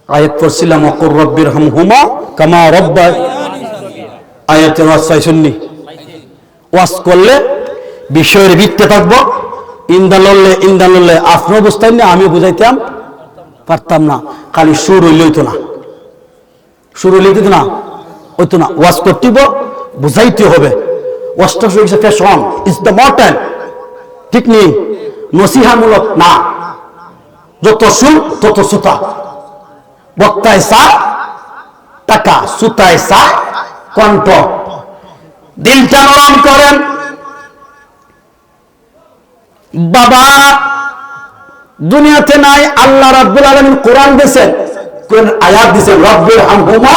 আয়াত পড়ছিলাম ওয়াকুর রব্বির হামহুমা কামা রব্বাই আয়াতের ওয়াজ পাইছেননি? ওয়াজ করলে বিষয়ের ভিত্তি থাকবো, ইন্দাললে আপনার অবস্থায় নিয়ে আমি বুঝাইতাম পারতাম না, খালি সুর হইলে হইতো না, সুর হইলে হইতো না, হইতো না। ওয়াজ করতে বুঝাইতে হবে। ওয়াজটা হচ্ছে ফ্যাশন, ইজ দ্য মডার্ন, ঠিক নেই, নসিহামূলক না। যত সুর তত সুতা, বক্তায় চা টাকা, সুতায় চা কণ্ঠ। দিলটা নরম করেন। বাবা দুনিয়াতে নাই, আল্লাহ রাব্বুল আলামিন কোরআন দিয়েছেন, কোন আয়াত দিয়েছেন, রব্বির হামহুমা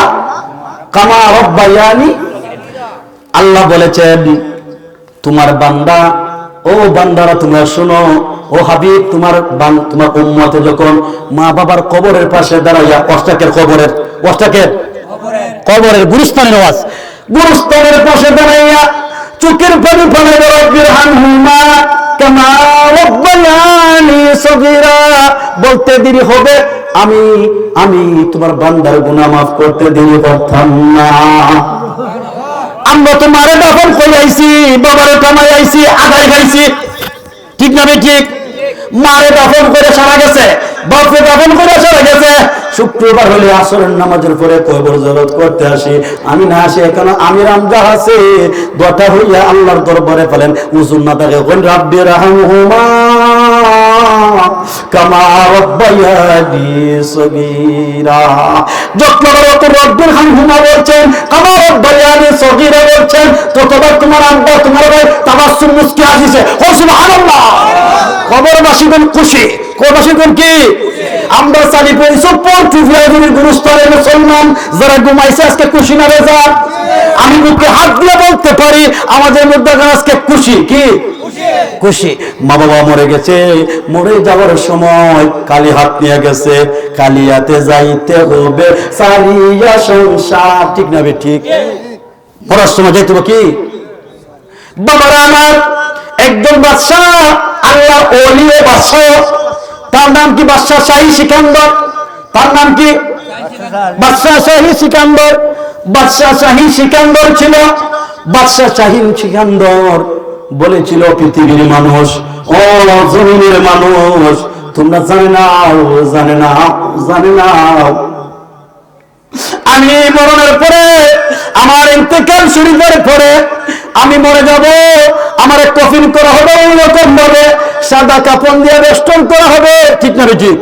কামা রব্বায়ানি। আল্লাহ বলেছেন তোমার বান্দা, ও বান্দারা তোমরা শোনো, ও হাবিব তোমার উম্মতে যখন মা বাবার কবরের পাশে দাঁড়াইয়া, কবরের গুরুস্থানের ওয়াজ, গুরুস্থানের পাশে দাঁড়াইয়া চোখের পানি ফেলে রব্বির হামহুমা কামা রব্বায়ানি সগীরা বলতে দেরি হবে, আমি তোমার বান্দার গুনাহ মাফ করতে দেরি করতাম না। আমরা তো মারে দাফন করে আইছি, বাবারে কামাই আইছি, আদায় খাইছি, ঠিক না ঠিক? মারে দাফন করে সারা গেছে, বাপরে দাফন করে সারা গেছে। শুক্রবার হলে আসরের নামাজের পরে কবর জিয়ারত করতে আসি, আমি না আসি এখানে আমি রামজা আছে দটা হইয়া আল্লাহর দরবারে ফেলেন, উজুর না থাকে কোন রাব্বির হামহুমা কামা রব্বায়ানি সগীরা। যতবার রব্বির হামহুমা বলছেন, কামা রব্বায়ানি সগীরা বলছেন, ততবার তোমার আব্বা তোমার ভাই তাবাসসুম মুস্কি হাসিছে, ও সুবহানাল্লাহ। কবরবাসীগণ খুশি, কবরবাসীগণ কি? আমরা চালি পেয়েছি পঞ্চুফিয়াজুরির গুরুস্থানের মুসলমান যারা ঘুমাইছে আজকে খুশি না রেজা? আমি বুকে হাত দিয়ে বলতে পারি আমাদের মধ্যে আজকে খুশি, কি খুশি? মা বাবা মরে গেছে, মরে যাওয়ার সময় কালি হাত নিয়ে গেছে, কালিয়াতে যাইতে হবে সারিয়া সংসার, ঠিক না ঠিক? মরার সময় যাইতে হবে কি? বাবারা আমার, একজন বাদশাহ, আল্লাহ ওলি বাদশাহ, তার নাম কি বাদশাহ শাহী সিকান্দর। তার নাম কি? বাদশাহ শাহী সিকান্দর। বাদশাহ শাহী সিকান্দর ছিল। বাদশাহ শাহী সিকান্দর বলেছিল, পৃথিবীর মানুষ, ও জমিনের মানুষ, তোমরা জানে না, আমি মরণের পরে, আমার ইন্তেকাল শরীফের পরে আমি মরে যাব, আমার কফিন করা হবে এইরকম ভাবে, সাদা কাপড় দিয়ে বেষ্টন করা হবে, ঠিক না ঠিক?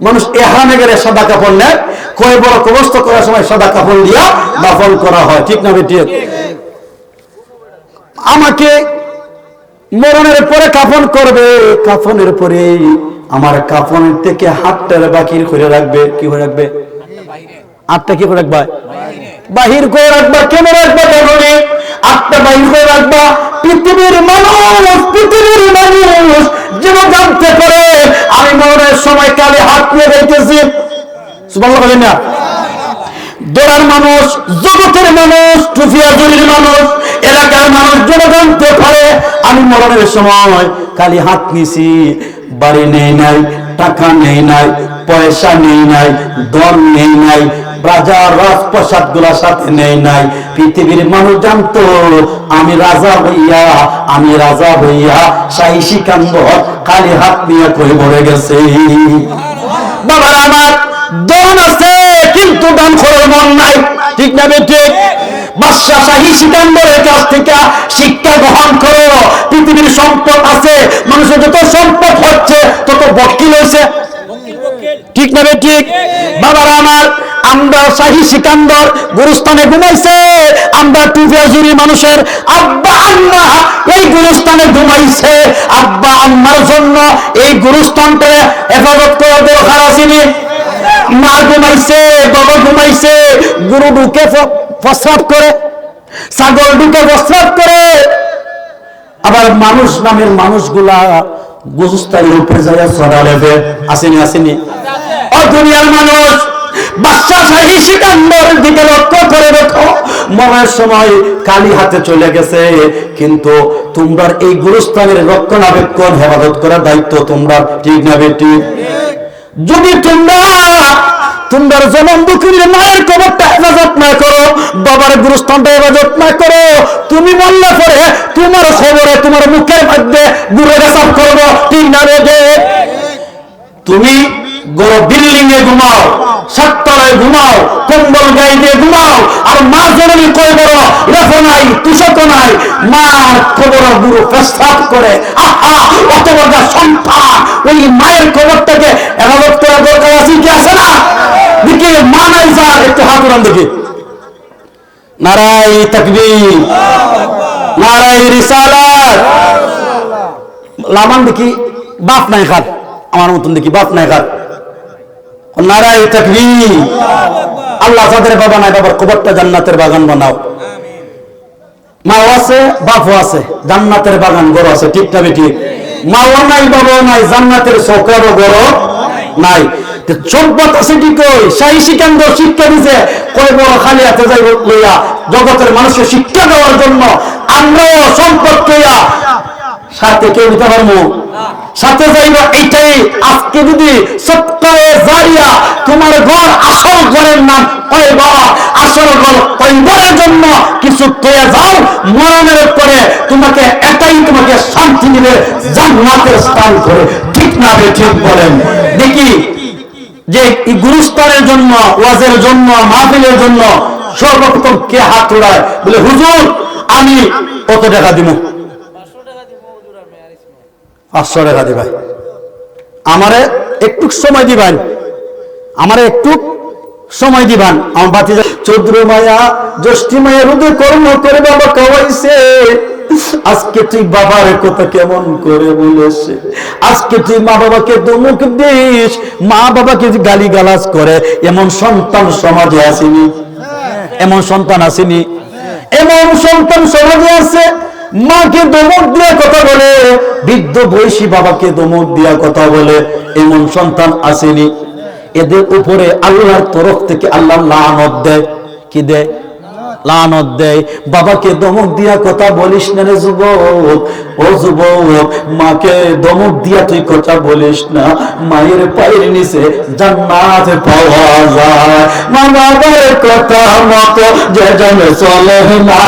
মানুষ ইহরামে গেলে সাদা কাপড় নেয়, কয় বড় কবস্থ করার সময় সাদা কাপড় দিয়া দাফন করা হয়, ঠিক না ঠিক? আমাকে মরণের পরে কাফন করবে, কাফনের পরে আমার কাফনের থেকে হাতটার বাকির করে রাখবে, কি করে রাখবে? হাতটা কি করে রাখবা? বাহির করে রাখবা। কেন রাখবা? কারণে হাতটা বাহির করে রাখবা, পৃথিবীর মানুষ যেন জানতে পারে আমি মরণের সময় কালে হাত নিয়ে যাইতেছি। সুবহানাল্লাহ বলেন না? দোরার মানুষ, জগতের মানুষ, টুফিয়াজুরির মানুষ, এলাকার মানুষ যেন জানতে পারে আমি মরণের সময় কালি হাত নিছি। বাড়ি নেই নাই, টাকা নেই নাই, পয়সা নেই নাই, ধন নেই নাই, রাজার রাজপ্রাসাদ গুলার সাথে নেই নাই। পৃথিবীর মানুষ জানতো আমি রাজা হইয়া শাহী সিকান্দর কালি হাত নিয়ে কই মরে গেছে। বাবা আমার, ধন আছে কিন্তু দান করার মন নাই, ঠিক না ঠিক? বাদশাহ শাহী সিকান্দরের কাছ থেকে শিক্ষা গ্রহণ করো। পৃথিবীর সম্পদ আছে, মানুষের যত সম্পদ হচ্ছে তত বকিল হয়েছে, ঠিক না ঠিক? বাবারা আমার, আমরা শাহী সিকান্দর গুরুস্থানে ঘুমাইছে, আমরা টুফিয়াজুরি মানুষের আব্বা আম্মা এই গুরুস্থানে ঘুমাইছে। আব্বা আম্মার জন্য এই গুরুস্থানটা হেফাজত করা দরকার আসেনি? মা ঘুমাইছে, বাবা ঘুমাইছে, গুরু ঢুকে প্রস্রাব করে, ছাগল ঢুকে প্রস্রাব করে, আবার মানুষ নামের মানুষগুলা গুরুস্থানের উপরে যায় ছড়া লেবে, আসেনি? ও দুনিয়ার মানুষ, বাদশাহ শাহী সিকান্দরের দিকে লক্ষ্য করে দেখো, মরার সময় কালি হাতে চলে গেছে, কিন্তু তোমরা এই গুরুস্থানের রক্ষণাবেক্ষণ হেফাজত করার দায়িত্ব তোমরা, ঠিক না বেটি? যদি তোমরা যেমন দুঃখিনীর মায়ের কবরটা হেফাজত না করো, বাবার গুরুস্থানটা হেফাজত না করো, তুমি বললে পরে তোমার খবরে তোমার মুখের মধ্যে গুড়ে রেসাব করবো, ঠিক না রে? তুমি বিল্ডিং এ ঘুমাও, সাততলায় ঘুমাও, কম্বল গায়ে দিয়ে ঘুমাও, আর মা জননী কই বড় রেফো নাই, তুষক নাই, মার কবর গুরু প্রস্তাব করে। আহা, অত বড় সন্তান ওই মায়ের কবরটাকে এভাবে করা দরকার আছে কি আছে না? দেখি মা নাই যার একটু হাত উড়ান দেখি। নারায়ে তাকবীর, নারায়ে রিসালাত। লামান দেখি বাপ নাই খান, আমার মতন দেখি বাপ নাই খান। নারায়ে তাকবীর। আল্লাহ যাদের বাবা নাই, বাবার কবরটা জান্নাতের বাগান বানাও। মাও আছে বাপও আছে, জান্নাতের বাগান গড় আছে, ঠিক না বেঠিক? মাও নাই বাবাও নাই, জান্নাতের সৌকারও গড় নাই। চোখ বাতাসে কি কই শাহী সিকান্দর শিক্ষা দিছে, কই বড় খালি হাতে যাই লইয়া জগতের মানুষকে শিক্ষা দেওয়ার জন্য। আমরাও সম্পদ লইয়া সাথে কেউ নিতে পারবো, সাথে যাইব। এইটাই আজকে যদি সৎকারে জারিয়া তোমার ঘর আসল ঘরের নাম কয় বাবা, আসল ঘর কইবার জন্য কিছু কয়ে যাও, মরণের পরে তোমাকে এটাই তোমাকে শান্তি দিবে, জান্নাতের স্থান করে, ঠিক না? ঠিক বলেন দেখি। যে এই গুরুস্থানের জন্য, ওয়াজের জন্য, মাহফিলের জন্য সর্বপ্রথম কে হাত উড়ায়? বলে হুজুর আমি কত টাকা দিব? 500 টাকা দিবেন। আমারে একটু সময় দিবেন, আমারে একটু সময় দিবেন। আমার ভাতিজা চৌদ্র মায়া জ্যৈষ্ঠী মায়া রুদে কর্ম করে বাবা খাওয়াইছে, আজকে তুই বাবার কথা কেমন করে বলেছে, আজকে তুই মা বাবাকে ধমক দিস, মা বাবাকে গালি গালাজ করে, এমন সন্তান সমাজে আসেনি? এমন সন্তান আসেনি? এমন সন্তান সমাজে আছে, মাকে ধমক দিয়া কথা বলে, বৃদ্ধ বয়সী বাবাকে ধমক দিয়া কথা বলে, এমন সন্তান আসেনি? এদের উপরে আল্লাহর তরফ থেকে আল্লাহ লানত দেয়। কি দেয়? লানত দেয়। বাবাকে ধমক দিয়া কথা বলিস না রে যুবক, ও যুবক, মাকে ধমক দিয়া তুই কথা বলিস না, মায়ের পায়ের নিচে জান্নাত পাওয়া যায়। মা বাবার কথা মতো যেজন চলে না,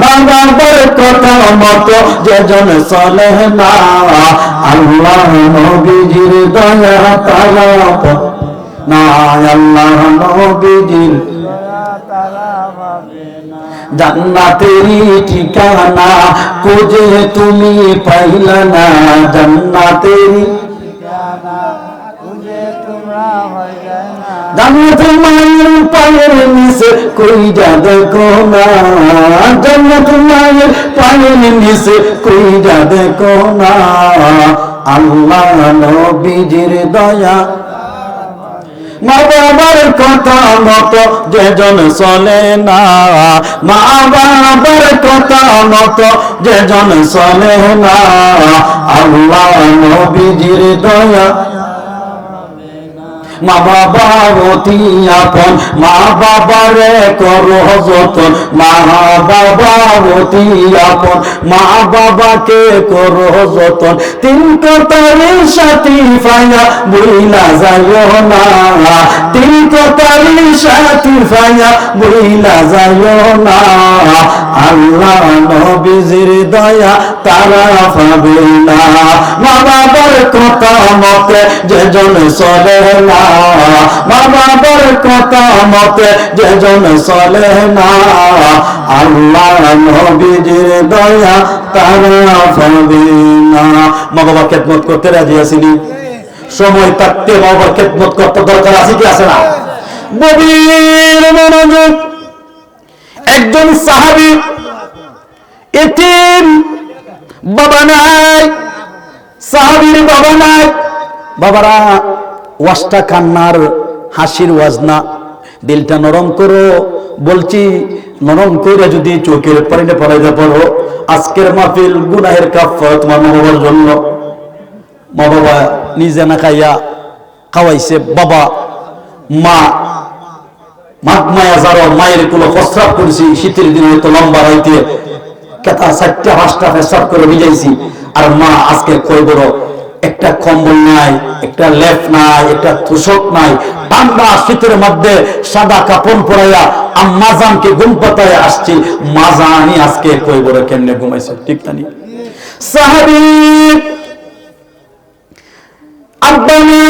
মা বাবার কথা মতো যেজন চলে না, আল্লাহ নবীজির দয়া তারা না, আল্লাহ নবীজির জান্নাতেরই ঠিকানা খুঁজে তুমি পাইলা না, জান্নাতেরই ঠিকানা খুঁজে তোমরা পাইলা না, জান্নাতের মায়ের পায়ের নিচে কইরা দেখো না, জান্নাতের মায়ের পায়ের নিচে কইরা দেখো না, আল্লাহ নবীজির দয়া। মা বাবার কথা মতো যেজন চলে না, মা বাবার কথা মতো যেজন চলে না, আল্লাহ নবীজির দয়া। মা বাবা অতি আপন, মা বাবারে করো যতন, মা বাবা অতি আপন, মা বাবাকে করো যতন, তিন কথার সাথী পাইয়া বইলা যাইও না, তিন কথার সাথী পাইয়া বইলা যাইও না, আল্লাহ নবীজির দয়া তারা পাবে না। মা বাবার কথা মতে যেজন চলে না, মা বাবার কথা মতে যেজন চলে না, আল্লাহ নবীজির দয়া তারা পাবে না। মা বাবা খেদমত করতে রাজি আছিনি? সময় থাকতে মা বাবার খেদমত করতে দরকার আছে কি আছে না? গভীর মনোযোগ। একজন সাহাবী, এতিম, বাবা নাই, সাহাবীর বাবা নাই। বাবারা ওয়াজটা কান্নার হাসির ওয়াজ না, দিলটা নরম করো বলছি, নরম করে যদি চোখের পানিতে পড়াইতে পারো, আজকের মাহফিল গুনাহের কাফারাত তোমার মা বাবার জন্য। মা বাবা নিজে না খাইয়া খাওয়াইছে, বাবা মা মাঘ মায়া যারো মায়ের কুলো প্রস্রাব করেছি, শীতের দিনে তো লম্বা রাইতে কেতা 4টা 5টা প্রস্রাব করে ভিজাইছি, আর মা আজকে কই বড় একটা কম্বল নাই, একটা লেপ নাই, একটা তোষক নাই, ঠান্ডা শীতের মধ্যে সাদা কাপড় পরাইয়া আম্মাজানকে ঘুম পাতায় আসছি। মাজানি আজকে কই বড় কেমনে ঘুমাইছে, ঠিক না? সাহাবী আব্বানি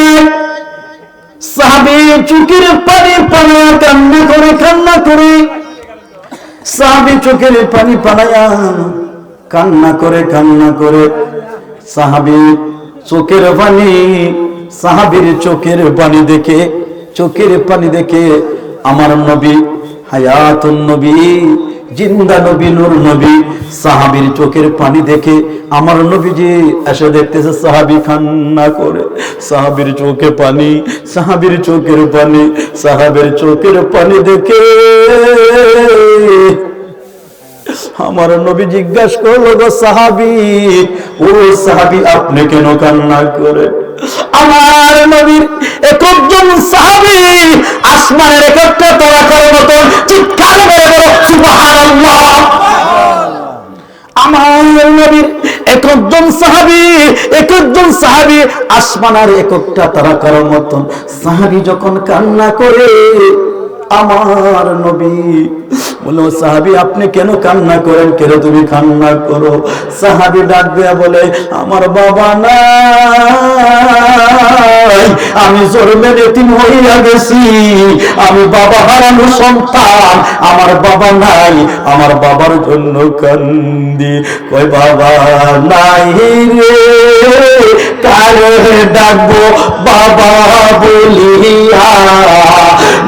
সাহাবী চোখের পানি পানায়া কান্না করে কান্না করে, সাহাবী চোখের পানি পানায়া কান্না করে কান্না করে, সাহাবী চোখের পানি, সাহাবীর চোখের পানি দেখে, চোখের পানি দেখে আমার নবী হায়াতুন নবী, জিন্দা নবী, নূর নবী, সাহাবীর চোখের পানি দেখে আমার নবীজি এসে দেখতেছে সাহাবী কান্না করে, সাহাবীর চোখে পানি, সাহাবীর চোখের পানি, সাহাবীর চোখের পানি দেখে আমার নবী জিজ্ঞাসা করলো, গো সাহাবী, ও সাহাবী আপনি কেন কান্না করে? আমার নবীর একজন সাহাবী আসমানের একটা তারকার মতো চিৎকার করে বলো সুবহানাল্লাহ। আমার নবীর একজন সাহাবী আসমানের একটা তারকার মতন সাহাবী যখন কান্না করে, আমার নবী বলো, সাহাবী আপনি কেন কান্না করেন, কেন তুমি কান্না করো? সাহাবী ডাক দেয়া বলে, আমার বাবা নাই, আমি জন্মে এতিম হইয়া গেছি, আমি বাবা হারানো সন্তান, আমার বাবা নাই, আমার বাবার জন্য কান্দি। কই বাবা নাই রে, কারে ডাকবো বাবা বলিয়া,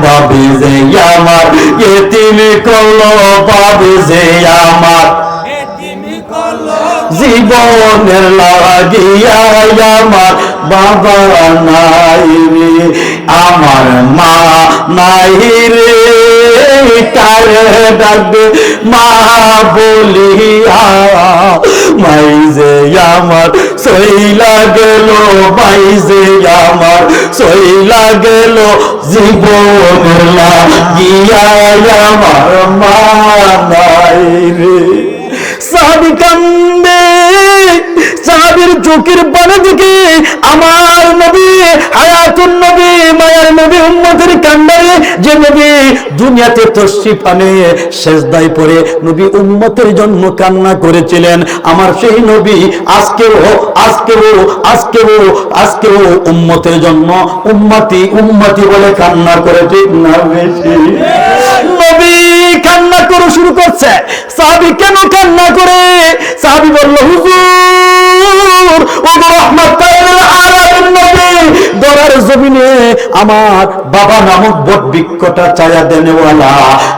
বাবি যে আমার এতিম করলো, বাবি যে আমার জীবনের লাগিয়া, আমার বাবা নাই রে, আমার মা নাই রে, কারে ডাকবে মা বলিয়া, মাই যে আমার সইলা গেল, মাই যে আমার সইলা গেল, জীবনের লাগিয়া, আমার মা নাই রে। সাহাবী কান্দে, সাহাবীর চোখের পানি দেখে আমার নবী হায়াতুন নবী, মায়ার নবী, উম্মতের কান্ডারে, যে নবী দুনিয়াতে তশরিফ আনে সেজদায় পড়ে নবী উম্মতের জন্য কান্না করেছিলেন, আমার সেই নবী আজকেও উম্মতের জন্য উম্মতি উম্মতি বলে কান্না করে, ঠিক না বেশি? নবী কান্না করে শুরু করছে। সাহাবী কেন কান্না করে? সাহাবী বলল, হুজুর ও রাহমাতুল আলামিন নবী, দরার জমিনে আমার বাবা নামক বট বৃক্ষটা ছায়া দেনেওয়ালা,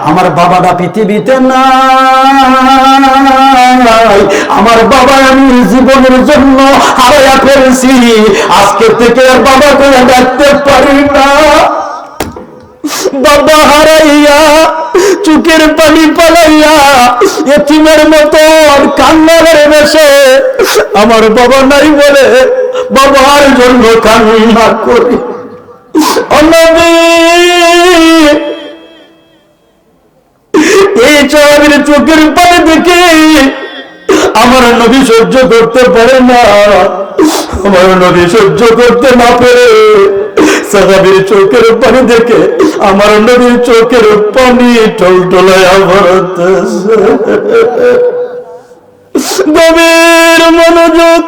আমার বাবাটা পৃথিবীতে নাই, আমার বাবা আমি জীবনের জন্য হারায়া ফেলছি, আজকে থেকে আর বাবাকে ডাকতে পারি না। বাবা হারাইয়া চোখের পানি পালাইয়া এতিমের মতো কান্নারে বসে, আমার বাবা নাই বলে বাবার জন্য কান্না করি। এই সাহাবীর চোখের পানি দেখে আমার নবী সহ্য করতে পারে না, আমার নবী সহ্য করতে না পেরে সাহাবীর চোখের পানি দেখে আমার নবীর চোখের পানি টলটলায়া ভরতেছে। গভীর মনোযোগ,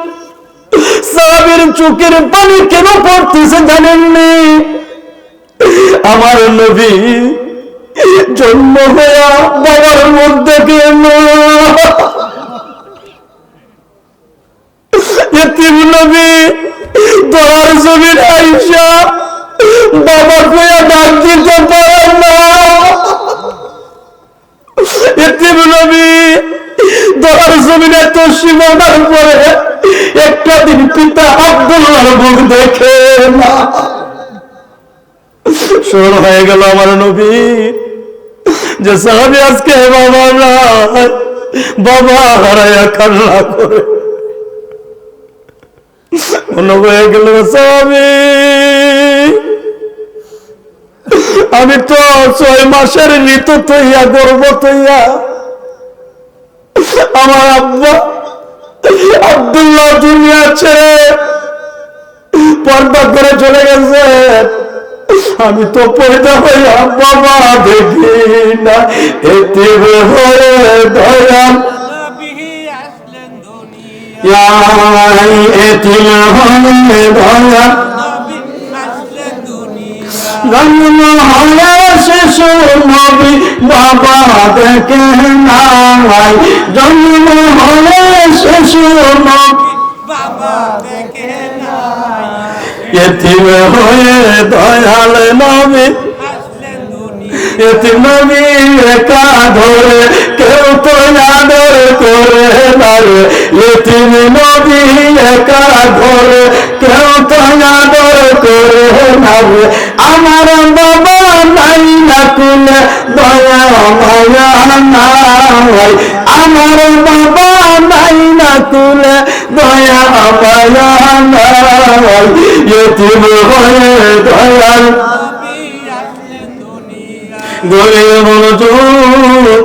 সাহাবীর চোখের পানি কেন পড়তেছে জানেননি? আমার নবী জন্ম হইয়া বাবার মধ্যে কেন এতিম নবী দরার জমিন আইসা বাবা কইয়া ডাক দিতে পারে না। এতিম নবী দরার জমিনে তো সীমানার পরে একটা দিন পিতা আব্দুল্লাহর মুখ দেখে না। শুরু হয়ে গেল আমার নবী যে সাহাবী আজকে বাবা না, বাবা হারাইয়া কান্না করে মনে হয়ে গেল সাহাবী আমি তো 6 মাসের ঋতু তৈয়া গর্ব তৈয়া আমার আব্বা আব্দুল্লাহ দুনিয়া ছেড়ে পর্দা করে চলে গেছে। আমি তো পয়দা হইয়া বাবা দেখি না, এতিম হয়ে দয়াল এতিম হয়ে দয়াল জন্ম হলে শিশু নবী বাবা দেখে নাই, জন্ম হলে শিশু নবী বাবা দেখে নাই, এতিম হয়ে দয়াল নবী এতিম নবী একা ধরে কেউ তো আদর করে না রে, এতিম নবী একা ধরে কেউ তো আদর করে না রে, আমার বাবা নাই না কুলে দয়া মায়া নাই, আমার বাবা নাই না কুলে দয়া মায়া নাই, এতিম হয়ে দয়াল গলির মনোযোগ।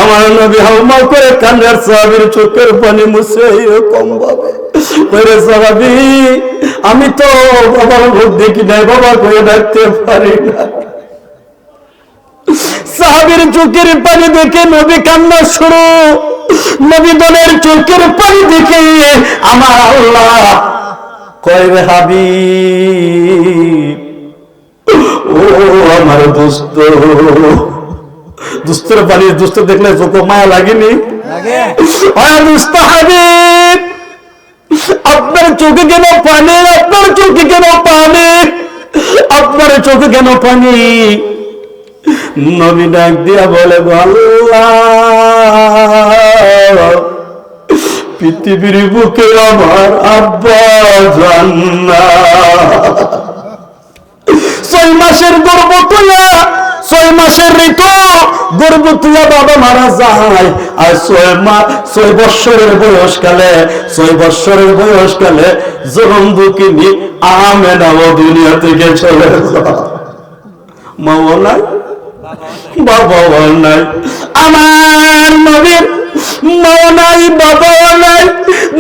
আমার নবী হাউমা করে কান্নার সাহাবীর চোখের পানি মুছে এরকম ভাবে করে, সাহাবী আমি তো বাবার মুখ দেখি নাই, বাবা করে ডাকতে পারি না। সাহাবীর চোখের পানি দেখে নবী কান্না শুরু, নবী দলের চোখের পানি দেখে আমার আল্লাহ কয় রে হাবিব, ও আমার দোস্ত, দুস্থের পানি দুস্থ দেখলে চোখ মায়া লাগেনি? দুস্থ হাবিব, আপনার চোখে কেন পানি, আপনার চোখে কেন পানি, আপনার চোখে কেন পানি? নবী ডাক দিয়া বলে, আল্লাহ পৃথিবীর বুকে আমার আব্বা জান্নাত, 6 মাসের গর্ভ তুলা, 6 মাসের ঋতু গর্ভ তুলা বাবা মারা যায়, আর 6 বৎসরের বয়সকালে 6 বৎসরের বয়সকালে জনম দুঃখিনী আমেনাও দুনিয়া থেকে চলে যায়। মাও নাই, বাবাও নাই, আমার নবীর মাও নাই, বাবাও নাই,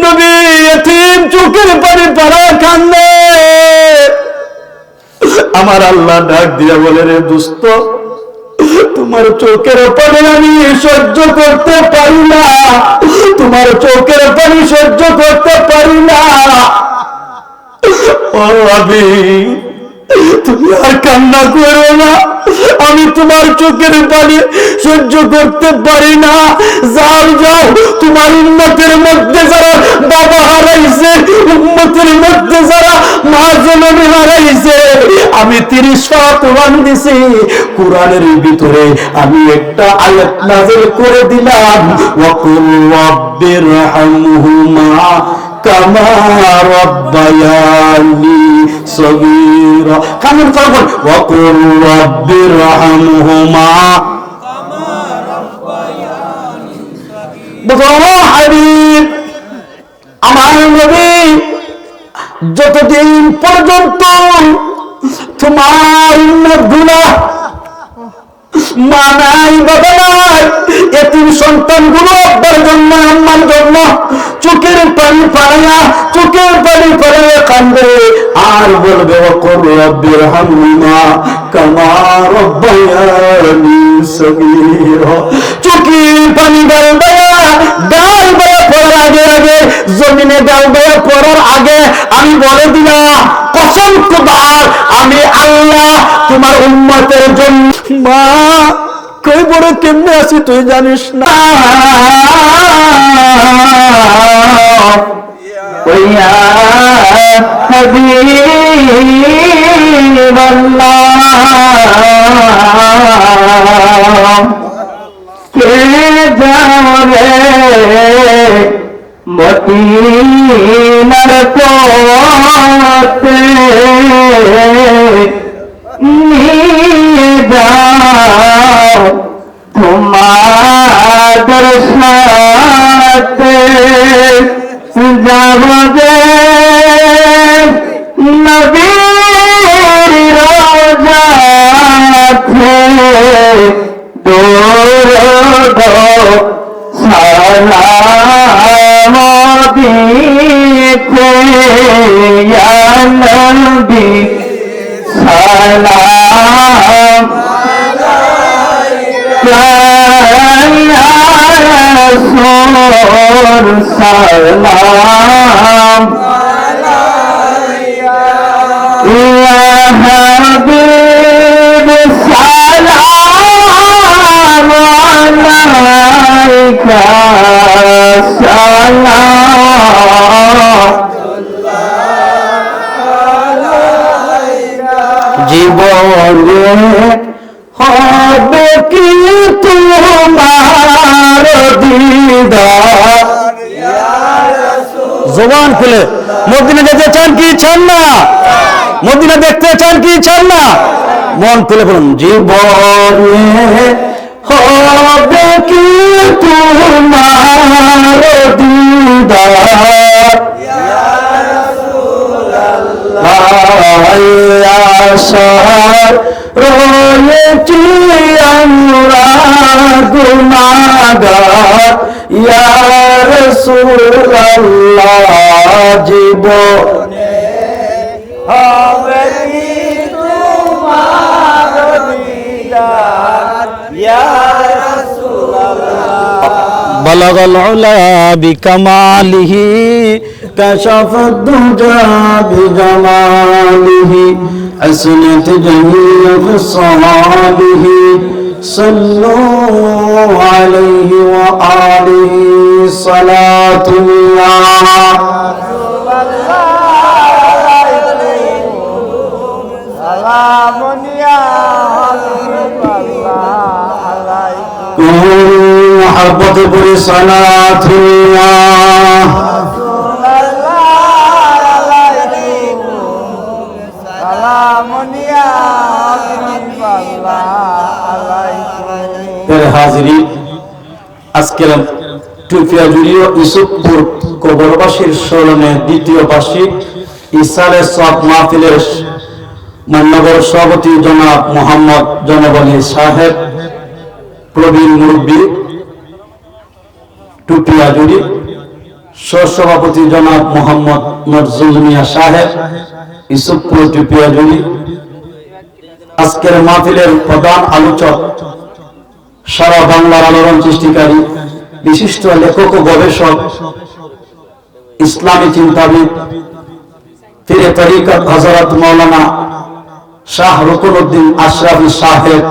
নবী এতিম চোখের পানি পড়া কান্দে। আমার আল্লাহ ডাক দিয়া বলে, রে দোস্ত, তোমার চোখের পানি আমি সহ্য করতে পারি না, তোমার চোখের পানি সহ্য করতে পারি না। ও আবি, তুমি আর কান্না করো না, আমি তোমার চোখের পানি সহ্য করতে পারি না। যাও যাও, তোমার উম্মতের মধ্যে যারা বাবা হারাইছে, উম্মতের মধ্যে যারা মা জননী হারাইছে, আমি 30 পারা কোরআন দিছি, কোরআনের ভিতরে আমি একটা আয়াত নাযিল করে দিলাম, ওয়াকুল রাব্বিরহামহুমা কামা রাব্বায়ানি সগীরা। কামন করবেন, ওয়াকুল রাব্বিরহামহুমা কামা রাব্বায়ানি সগীরা। হাবিব আমার নবী, যতদিন পর্যন্ত তোমার গুনাহ মা নাই, বাবা নাই, এতিম সন্তানগুলো আব্বার জন্য আম্মার জন্য চোখের পানি পাড়াইয়া, চোখের পানি পাড়াইয়া কান্দে আর বলবে, ওয়াকুল রাব্বিরহামহুমা কামা রাব্বায়ানি সগীরা। চোখের পানি গাল দেয়া পড়ার আগে আগে, জমিনে গাল দেয়া পড়ার আগে আমি বলে দিলাম, কসম খোদার আমি আল্লাহ তোমার উম্মতের জন্য। মা কই বড় কেমনে আছি তুই জানিস না, ওইয়া হাবিবাল্লাহ কে যাও রে মদিনার পথে, নিয়ে যাও তোমাদের সাথে, যাব যে নবীর রওজাতে, দরুদ সালাম দিতে ইয়া নবী সালাম ইয়া রাসূল সালাম ইয়া হাবিব সালাম আলাইকা সালাম জীবনে হবে কি তোমার দিদার জবান খুলে মদিনা যেতে চান কি চান না মদিনা দেখতে চান কি চান না মন খুলে বলুন জীবনে হবে কি তোমার দিদার আশার রয়েছি আমরা গুনাহগার ইয়া রাসূলুল্লাহ জীবনে হবে কি তোমার দিদার ইয়া রাসূলুল্লাহ বালাগাল উলা বিকামালিহি كشف الدجى بجماله أسنت جميع خصاله صلوا عليه وآله صلاة الله سلام يا محبت بری صلاة الله হাজিরি আজকের টুপিয়া জুড়িও ইসুফপুর কবরবাসীর স্মরণে দ্বিতীয় বার্ষিক ইসারে সব মাহফিলের মান্যবর সভাপতি জনাব মোহাম্মদ জনাব আলী সাহেব প্রবীণ মুরব্বী টুপিয়া জুড়ি সহসভাপতি জনাব মোহাম্মদ নজরুল মিয়া সাহেব ইসুফপুর টুপিয়া জুড়ি আজকের মাহফিলের প্রধান আলোচক সারা বাংলার আলোড়ন সৃষ্টিকারী বিশিষ্ট লেখক ও গবেষক ইসলামী চিন্তাবিদ পীরে তরিকত হযরত মাওলানা শাহ রুকনউদ্দিন আশরাফী সাহেব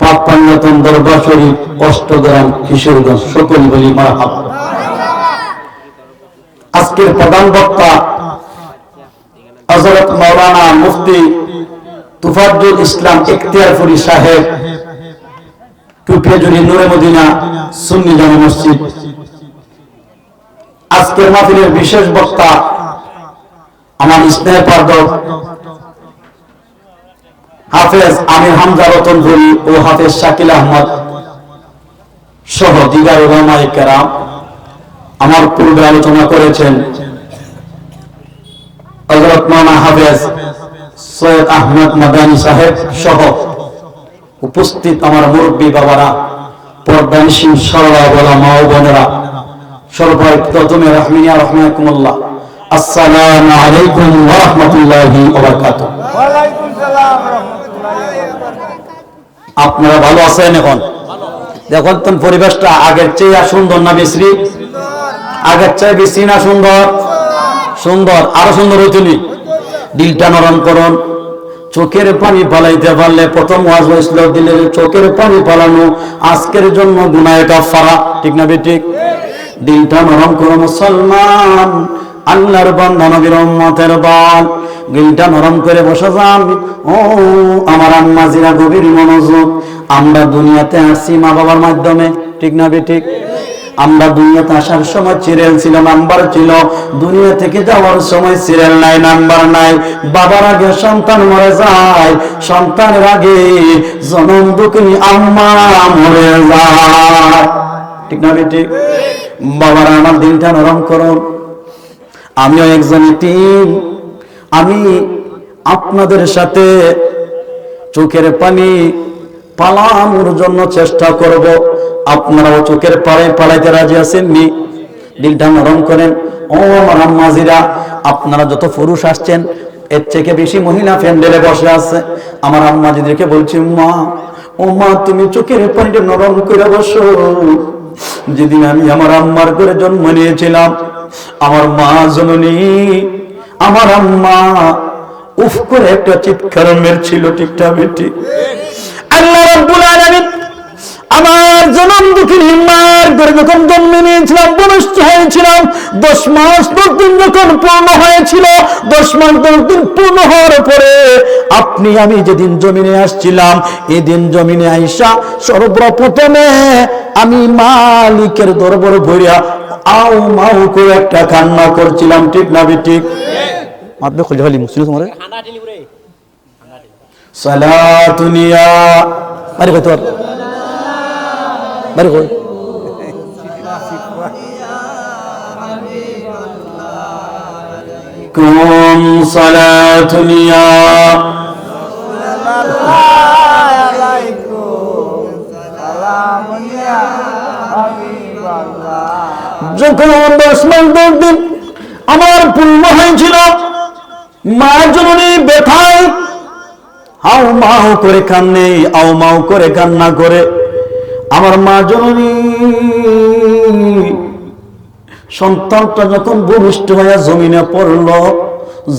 পাক পাঞ্জাতন দরবার শরীফ অষ্টগ্রাম কিশোরগঞ্জ সকল বলি মারহাবা। আজকের প্রধান বক্তা হযরত মাওলানা মুফতি তুফাজ্জুল ইসলাম ইখতিয়ারপুরী সাহেব টুপিয়াজুরি নূরে মদিনা সুন্নি জামে মসজিদ। আজকের মাহফিলের বিশেষ বক্তা আমার স্নেহ পার্দক হাফেজ আমির হামজা রতনপুরী ও হাফেজ শাকিল আহমদ সহ দিগার উলামায়ে কেরাম আমার পূর্বে আলোচনা করেছেন। হযরত মাওলানা হাফেজ সৈয়দ আহমদ মাদানী সাহেব সহ উপস্থিত আমার মুরব্বী বাবারা, পর্দানিশীন সরলা বলা মা ও বোনেরা, সর্বাই প্রথমে রাহমিনিয়া রাহমাকুমুল্লাহ, আসসালামু আলাইকুম ওয়া রাহমাতুল্লাহি ওয়া বারাকাতুহু। ওয়া আলাইকুম সালাম ওয়া রাহমাতুল্লাহি ওয়া বারাকাতুহু। আপনারা ভালো আছেন? এখন দেখুন তো পরিবেশটা আগের চেয়ে সুন্দর না বিশ্রী? আগের চেয়ে বিশ্রী না সুন্দর? সুন্দর, আরো সুন্দর হইতনি। দিলটা নরম করুন। চোখের পানি পালাইতে পারলে প্রথম ওয়াজ হয়েছিল দিলের চোখের পানি পালানো আজকের জন্য গুনাহে কাফারা, ঠিক না বেঠিক? দিলটা নরম করো মুসলমান, আল্লাহর বান্দা নবীর উম্মতের দল, দিলটা নরম করে বসে যান। ও আমার আম্মাজিরা গভীর মনোযোগ। আমরা দুনিয়াতে আসছি মা বাবার মাধ্যমে, ঠিক না বেঠিক? আমরা দুনিয়াতে আসার সময় সিরিয়াল ছিল, নাম্বার ছিল। দুনিয়া থেকে যাওয়ার সময় সিরিয়াল নাই, নাম্বার নাই। বাবার আগে সন্তান মরে যায়, সন্তানের আগে জনম দুঃখিনী আম্মা মরে যায়, ঠিক না বেঠিক? বাবারা আমার দিলটা নরম করুন। আমিও একজন ইতিম। আমি আপনাদের সাথে চোখের পানি পালানোর জন্য চেষ্টা করব। আপনারাও চোখের পাড়ায় পাড়াইতে রাজি আছেন নি? দিলটা নরম করেন। ও আমার আম্মাজিরা, আপনারা যত পুরুষ আসছেন এর থেকে বেশি মহিলা প্যান্ডেলে বসে আছে। আমার আম্মাজিদেরকে বলছি, মা, ও মা, তুমি চোখের পানিটা নরম করে বসো। যেদিন আমি আমার আম্মার করে জন্ম নিয়েছিলাম, আমার মা জননী, আমার আম্মা উফ করে একটা চিৎকার মেরেছিল, ঠিকটা বেটি। আল্লাহ রাব্বুল আলামিন আমার জনম দুঃখিনী মার করে যখন জন্ম নিয়েছিলাম, বনষ্ট হয়েছিলাম, 10 মাস 10 দিন যখন পূর্ণ হয়েছিল, 10 মাস 10 দিন পূর্ণ হওয়ার পরে আপনি আমি যেদিন জমিনে আসছিলাম, এদিন জমিনে আইসা সর্বপ্রথমে আমি মালিকের দরবার ভরিয়া আও মাও করে একটা কান্না করছিলাম, ঠিক না ঠিক? আপনি খুঁজে ফেলি মুসলিম তোমার সালাতুনিয়া আরে কত বারে কই কুম সালাতুনিয়া যখন 10 মাস 10 দিন আমার পূর্ণ হয়েছিল, মা জননী ব্যথায় হাউ মাউ করে কান্নে, আও মাউ করে কান্না করে। আমার মা জননী সন্তানটা যখন ভূমিষ্ঠ হয়ে জমিনে পড়ল,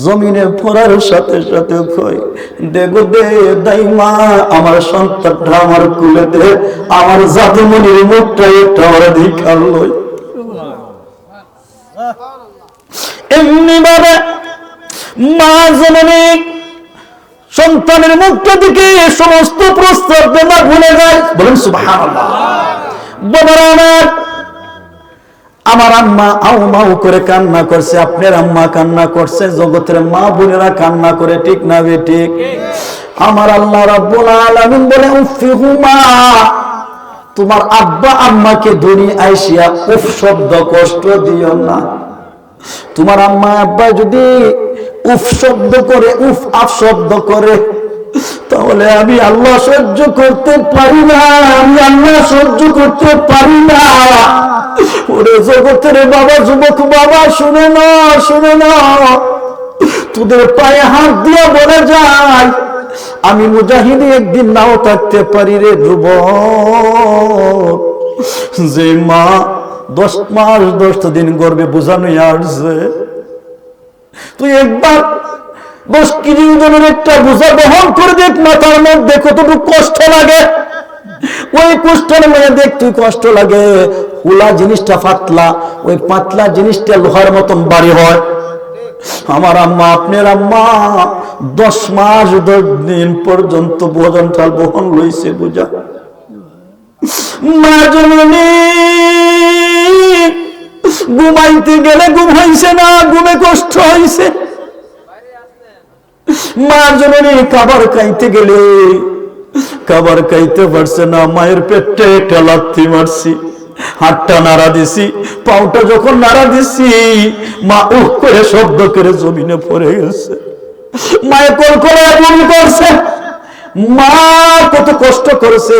জমিনে পড়ার সাথে সাথে কয়, দেখো দে দাই মা, আমার সন্তানটা আমার কুলে দে, আমার জাদুমণির মুখটা একটা ওরা দেখাল। এমনি ভাবে মা জননী সন্তানের মুখটা দিকে সমস্ত প্রস্তাব দেওয়া ভুলে যায়। বলেন সুবহানাল্লাহ। বাবারা, আমার আম্মা আও মাও করে কান্না করছে, আপনার আম্মা কান্না করছে, জগতের মা বোনেরা কান্না করে, ঠিক না ঠিক? আমার আল্লাহ রাব্বুল আলামিন বলে, উফিহুমা, তোমার আব্বা আম্মাকে দুনিয়া আইসিয়া উফ শব্দ কষ্ট দিও না। তোমার আম্মা আব্বা যদি উফ শব্দ করে, উফ আফ শব্দ করে, তাহলে আমি আল্লাহ সহ্য করতে পারি না, আমি আল্লাহ সহ্য করতে পারি না। ওরে জগতের বাবা, যুবক বাবা, শুনে না, শুনে না, তোদের পায়ে হাত দিয়ে বলে যায়, আমি মুজাহিদি একদিন নাও থাকতে পারি রে যুবক। যে মা 10 মাস 10 দিন গর্ভে বোঝানো আসছে, তুই একবার 10 কেজি ওজনের একটা বোঝা বহন করে দেখ, মাথার মধ্যে কতটুকু কষ্ট লাগে। ওই কষ্টের মধ্যে দেখ, তুই কষ্ট লাগে, উলা জিনিসটা পাতলা, ওই পাতলা জিনিসটা লোহার মতন ভারী হয়। আমার আম্মা, আপনার আম্মা 10 মাস 10 দিন পর্যন্ত ভোজন চাল বহন লইছে বুঝা। মা জননী ঘুমাইতে গেলে ঘুম হইছে না, ঘুমে কষ্ট হইছে। মা জননী খাবার খাইতে গেলে খাবার খাইতে পারছে না, মায়ের পেটে একটা লাথি মারছি, হাতটা নাড়া দিছি, পাউটা যখন নাড়া দিছি, মা উহ করে শব্দ করে জমিনে পড়ে গেছে। মায়ের কলকলে বমি করছে, মা কত কষ্ট করেছে।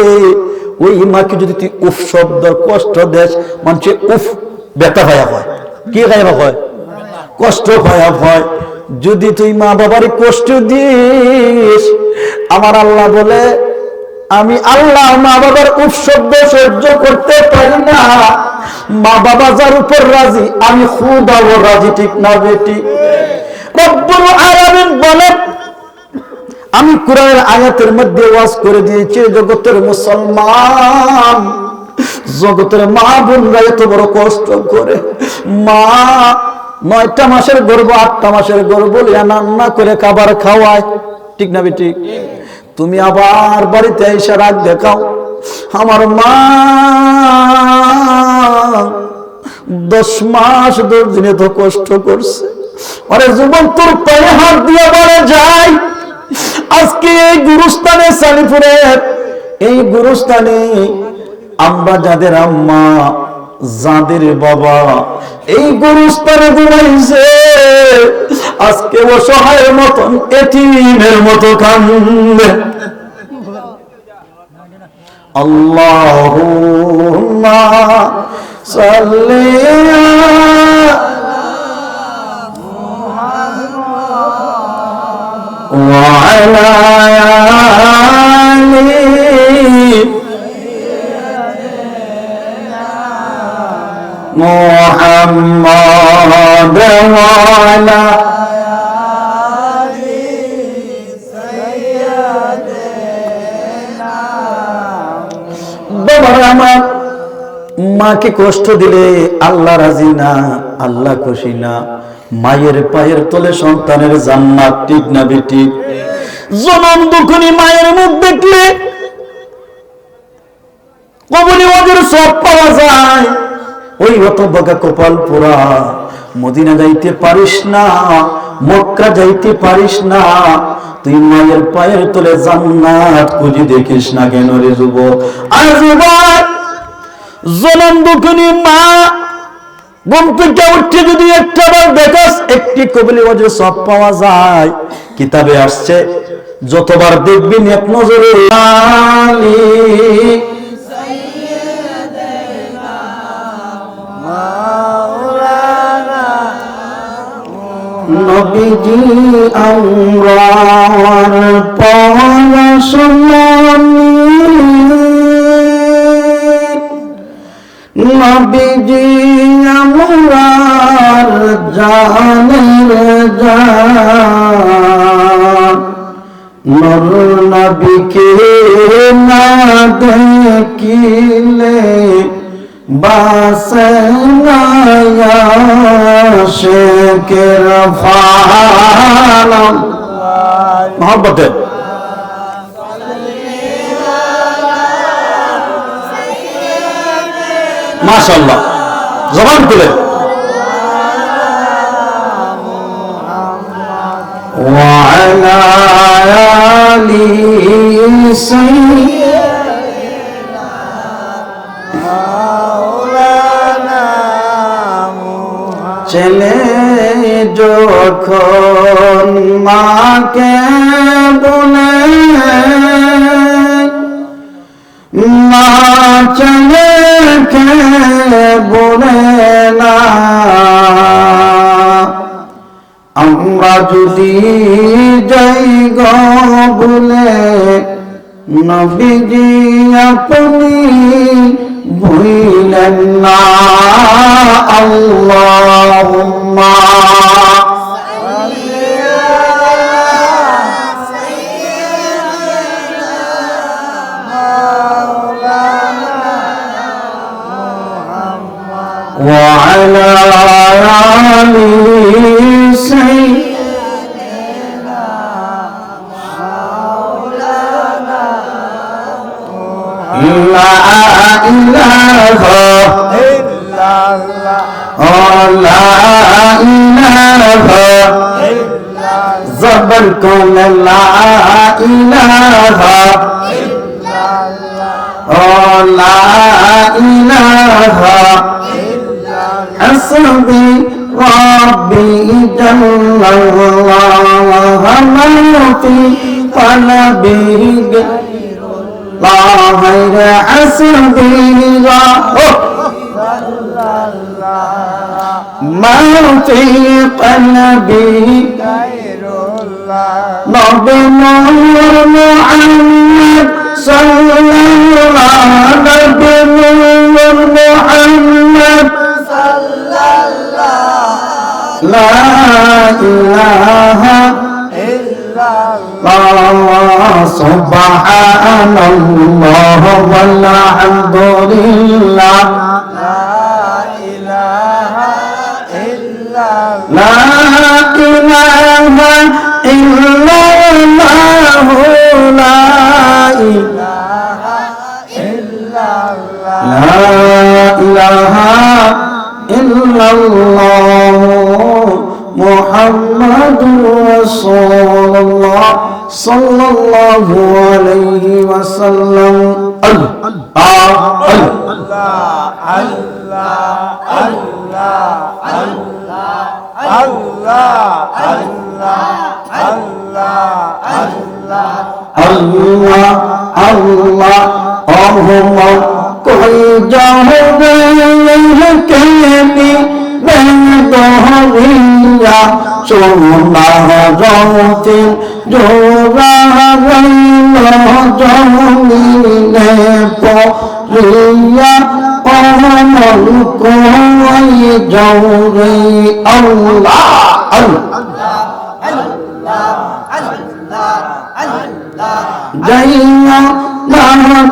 ওই মাকে যদি তুই উফ শব্দ কষ্ট দেশ, মানুষের উফ ব্যথা ভায়া হয়, কি গায়ে হয়, কষ্ট ভায়া হয়। যদি তুই মা বাবার কষ্ট দিস, আমার আল্লাহ বলে, আমি আল্লাহ মা বাবার উফ শব্দ সহ্য করতে পারি না। মা বাবা যার উপর রাজি, আমি খুদাও রাজি, ঠিক না বেটি? রব্বুল আলামিন বলেন, আমি কোরআনের আয়াতের মধ্যে ওয়াজ করে দিয়েছি, জগতের মুসলমান, জগতের মা বোনরা এত বড় কষ্ট করে। মা 9টা মাসের গর্ভ, 8টা মাসের গর্ভ লিয়া রান্না করে খাবার খাওয়ায়, ঠিক না বেটি? তুমি আবার বাড়িতে এসে রাগ দেখাও। আমার মা 10 মাস 10 দিনে তো কষ্ট করছে। আরে যুবক, তোর পায়ে হাত দিয়ে বলে যায়, আজকে এই গুরুস্থানে, সালিপুরের এই গুরুস্থানে আমরা যাদের আম্মা, যাদের বাবা এই গুরুস্থানে ঘুমাইছে, আজকে অসহায়ের মতন, এতিমের মতো কান্দে। আল্লাহুম্মা সাল্লি وعلى آل محمد وعلى বাবারা আমার, মাকে কষ্ট দিলে আল্লাহ রাজি না, আল্লাহ খুশি না। মায়ের পায়ের তলে সন্তানের জান্নাত, ঠিক না বেটি? জনম দুঃখনী মায়ের মুখ দেখলে কবুলি ওয়াজের সব পাওয়া যায়। ওই হতভাগা কপাল পোড়া, মদিনা যাইতে পারিস না, মক্কা যাইতে পারিস না, তুই মায়ের পায়ের তলে জান্নাত খুঁজে দেখিস না কেন রে যুবক? আর যুবক, জনম দুঃখনী মা ঘুম থেকে উঠে যদি একটা বার দেখাস একটি কবুলি ওয়াজের সব পাওয়া যায়। কিতাবে আসছে যতবার দেখবি এক নজরে নবীজি আমরার পরশমণি, নবীজি আমরার জানের জান, নূর নবীকে না দেখিলে বাসে না আশিকের ফালাম। মহব্বতে মাশাআল্লাহ, জবান খুলে وعلى آل سيدنا مولانا চলে যখন মাকে বলে, মা চলে কে বলে না, আমরা যদি যাই গো বলে নবীজি আপনি ভুলেন না। আল্লাহুম্মা وعلى آل سيدنا مولانا لا إله إلا الله لا إله إلا زبر كون لا إله إلا الله لا إله حسبي ربي جل الله ما في قلبي لا غير حسبي ما في قلبي غير الله نبي محمد صلى الله نبي محمد لا إله إلا الله سبحان الله والحمد لله لا إله إلا الله لا إله إلا الله لا إله إلا الله لا إله إلا الله محمد رسول الله صلى الله عليه وسلم الله الله اللهم कोई जाओगे कहनी বেদরিয়া সোনা রতিন জোড়া রইল জমিনে পড়িয়া অমল কই জৌরে আল্লাহ যাইয়া না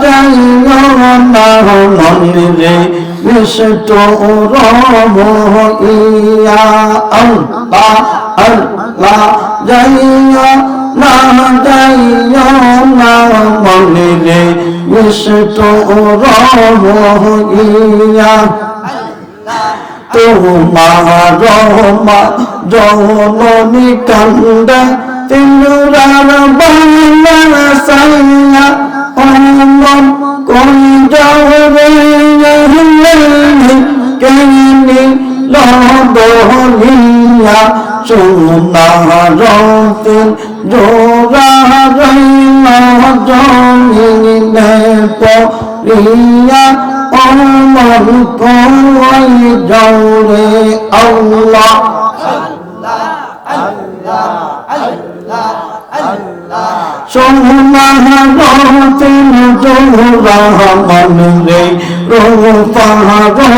যাইয়া না মনে মিষ্ট রহিয়া আল্লাহ আল্লাহ যাইয়া না যাইয়া না মনে মিষ্ট রহিয়া তোমার মা জননী কান্দে তিনুরার বাংলা সাইয়া অমন কোন যাবে কেনি লদলিয়া সোনা রতিন জোড়া রইল জমিনে পড়িয়া অমল কই জৌরে আল্লাহ সোনা রতিন জোড়া মনে রূপা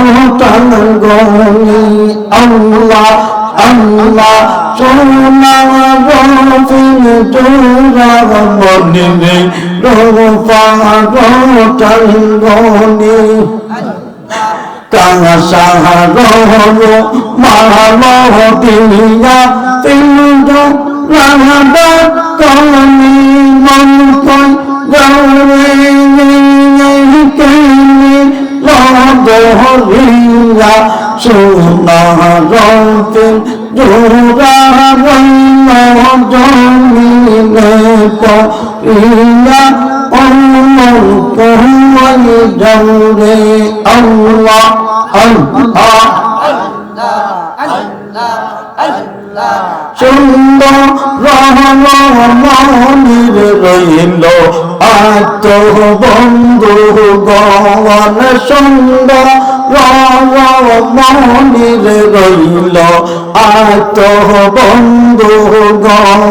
রতনগনি আল্লাহ আল্লাহ সোনা রতিন জোড়া মনে রূপা রতনগনি কাসারো মালতিয়া তিনজো রাধা কনি মন কই গৌরে কেনি লদরিয়া সোনা রতিন জোড়া রইল জমিনে পড়িয়া অমল কই জৌরে আল্লাহ আল্লাহ সুন্দর রহমনির রইল আত্মবন্ধু গণ সুন্দর রহমনির রইল আত্মবন্ধু গণ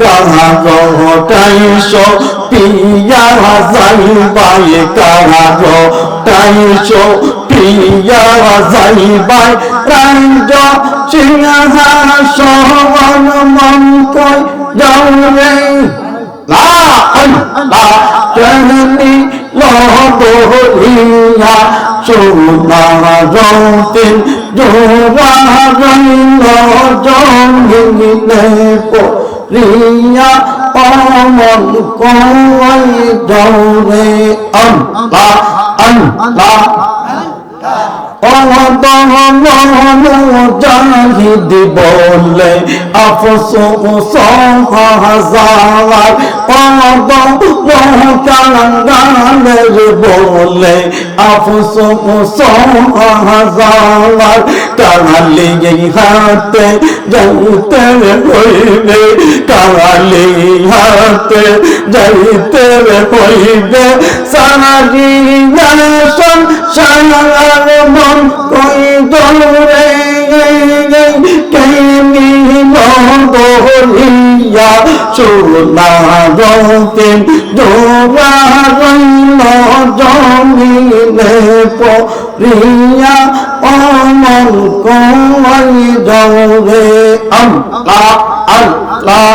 কাহারটাইশ পিয়া যাইবাই কাহারটাইশ পিয়া যাইবাই রাঞ্জ সিংহাসন মন কই জৌরে জননী লদরিয়া সোনা রতিন জোড়া রইল জমিনে পড়িয়া অমল কই জৌরে আল্লাহ আল্লাহ জাহিদ বলে আফসোস হাজার কাঙ্গালের বলে আফসোস হাজার কাঙালি হাতে যাইতে হইবে কাঙালি হাতে যাইতে হইবে সারি সংসার মন কই দৌড়ে কেনি লদরিয়া সোনা রতিন জোড়া রইল জমিনে পড়িয়া অমল কই জৌরে আল্লাহ আল্লাহ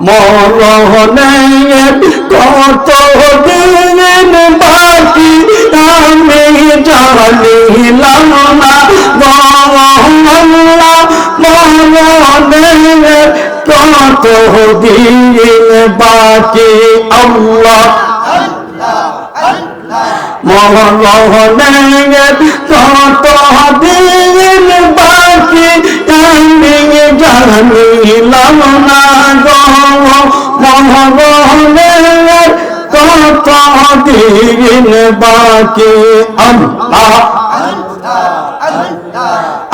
মরণে কত দিন বাকি আমি জানিলাম না মরণে কত দিন বাকি আল্লাহ মরণে কত দিন বাকি আমি জানিলাম না মরণে কত দিন বাকি আল্লাহ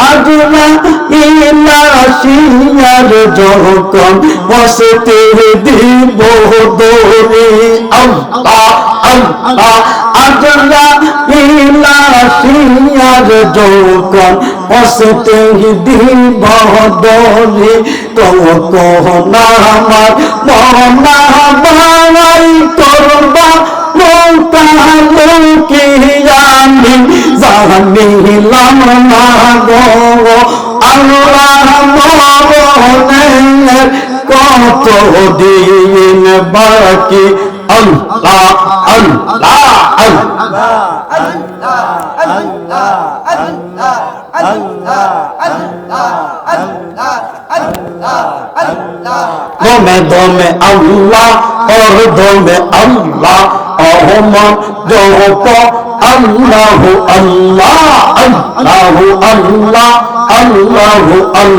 আজ ইলাশিয়ার যখন বসতে দিব দোরে আল্লাহ আল্লাহ আজরা ইলাশিয়ার যখন বসতে দিব দোরে তখন আমার মনা বাড়াই করবা লোকে আমি জানিলাম না গো আল্লাহ মরণের কত দিন বাকি আল্লাহ আল্লাহ আল্লাহ দমে দমে আল্লাহ ওর দমে আল্লাহ অহমদ জপ আল্লাহ আল্লাহ আল্লাহ আল্লাহ আল্লাহ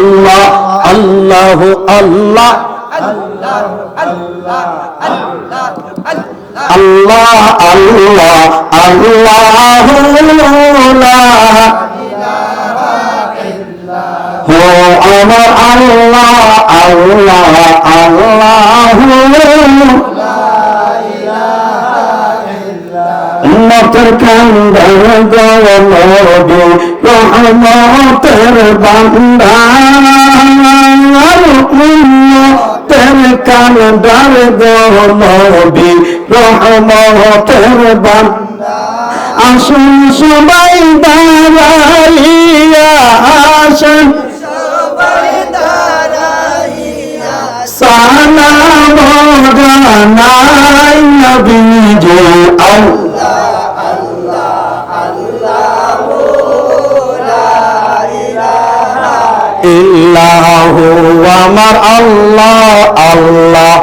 আল্লাহ আল্লাহ আল্লাহ আল্লাহ আল্লাহ আল্লাহ হো আমার আল্লাহ আল্লাহ আল্লাহ মতের কান্দার গলবে রহমতের বান্দার উম্মতের কান্দার গলবে রহমতের বান্দা আসুন সবাই দাঁড়াইয়া আসুন সালাম জানাই নবীজি আল্লাহ ইল্লাহু আমার আল্লাহ আল্লাহ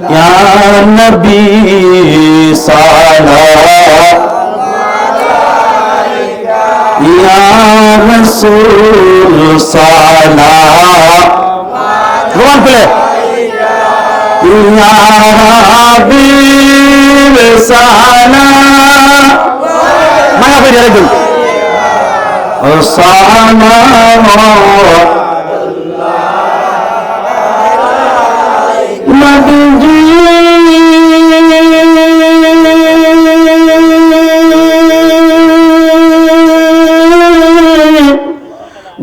ইয়া নবী সালাম ইয়া রাসূল সালাম জবান খুলে ইয়া হাবিব সালাম মায়া করে রাখুন ও সালাম নবীজি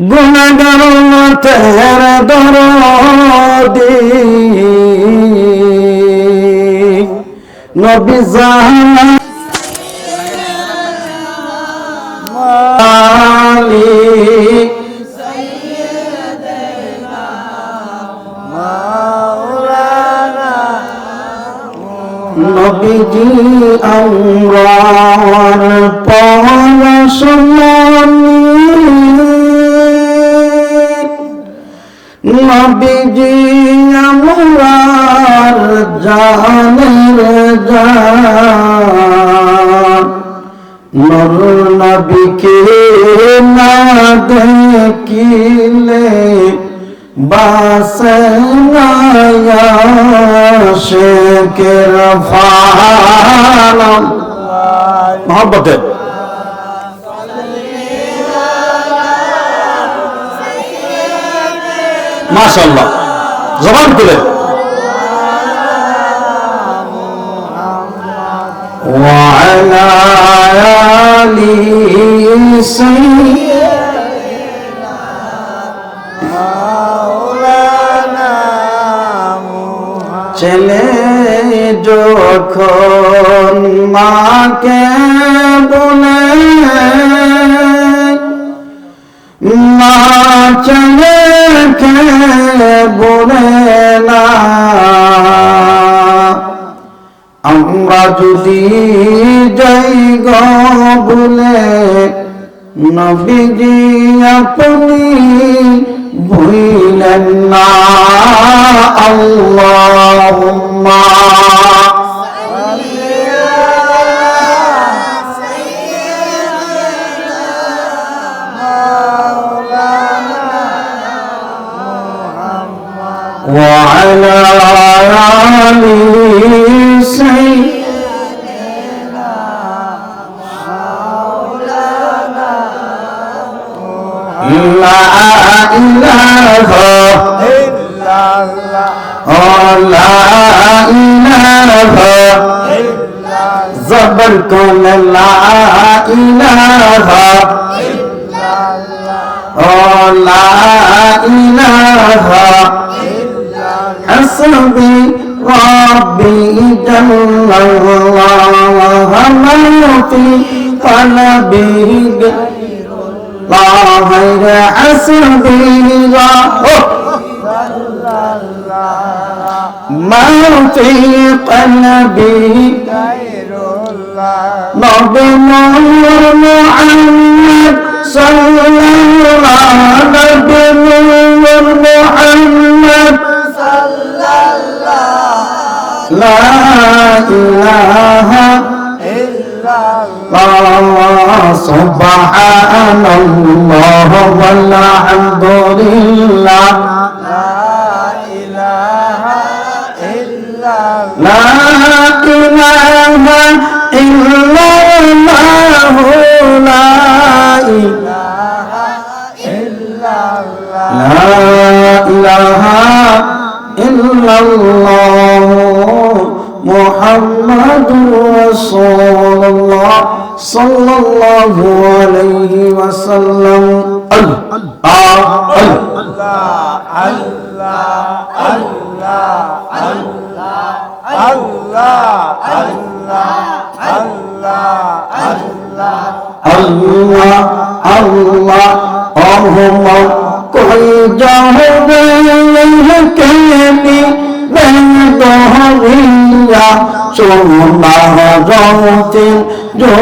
গুনাহগার উম্মতের দরদি নবী জাহান মালিক নবীজি আমরার পরশমণি নবীজি আমরার জানের জান নূর নবীকে না দেখিলে বাসে না আশিকের ফালাম মোহব্বতে মাশাআল্লাহ জবান খুলে ওয়া আলা আলি সাইয়্যিদিনা মাওলানা ছেলে যখন মাকে বলে মা চলে কে বলে না আমরা যদি যাই গো বলে নবীজি আপনি ভুলেন না আল্লাহুম্মা وعلى آل سيدنا ইলাহা লা ইলাহা জবর কোন লা ইলাহা লা ইলাহা হাসবি রব্বি জাল্লাল্লাহু মা ফি qalbi la ghayra hasbi ما في قلبي نبي محمد صلى الله نبي محمد صلى الله لا إله إلا الله سبحان الله والحمد لله لا إله إلا الله لا إله إلا الله لا إله إلا الله محمد رسول الله صلى الله عليه وسلم Allah Allah कोई जाओ कहनी मैं दोहरिया सोना रोते जो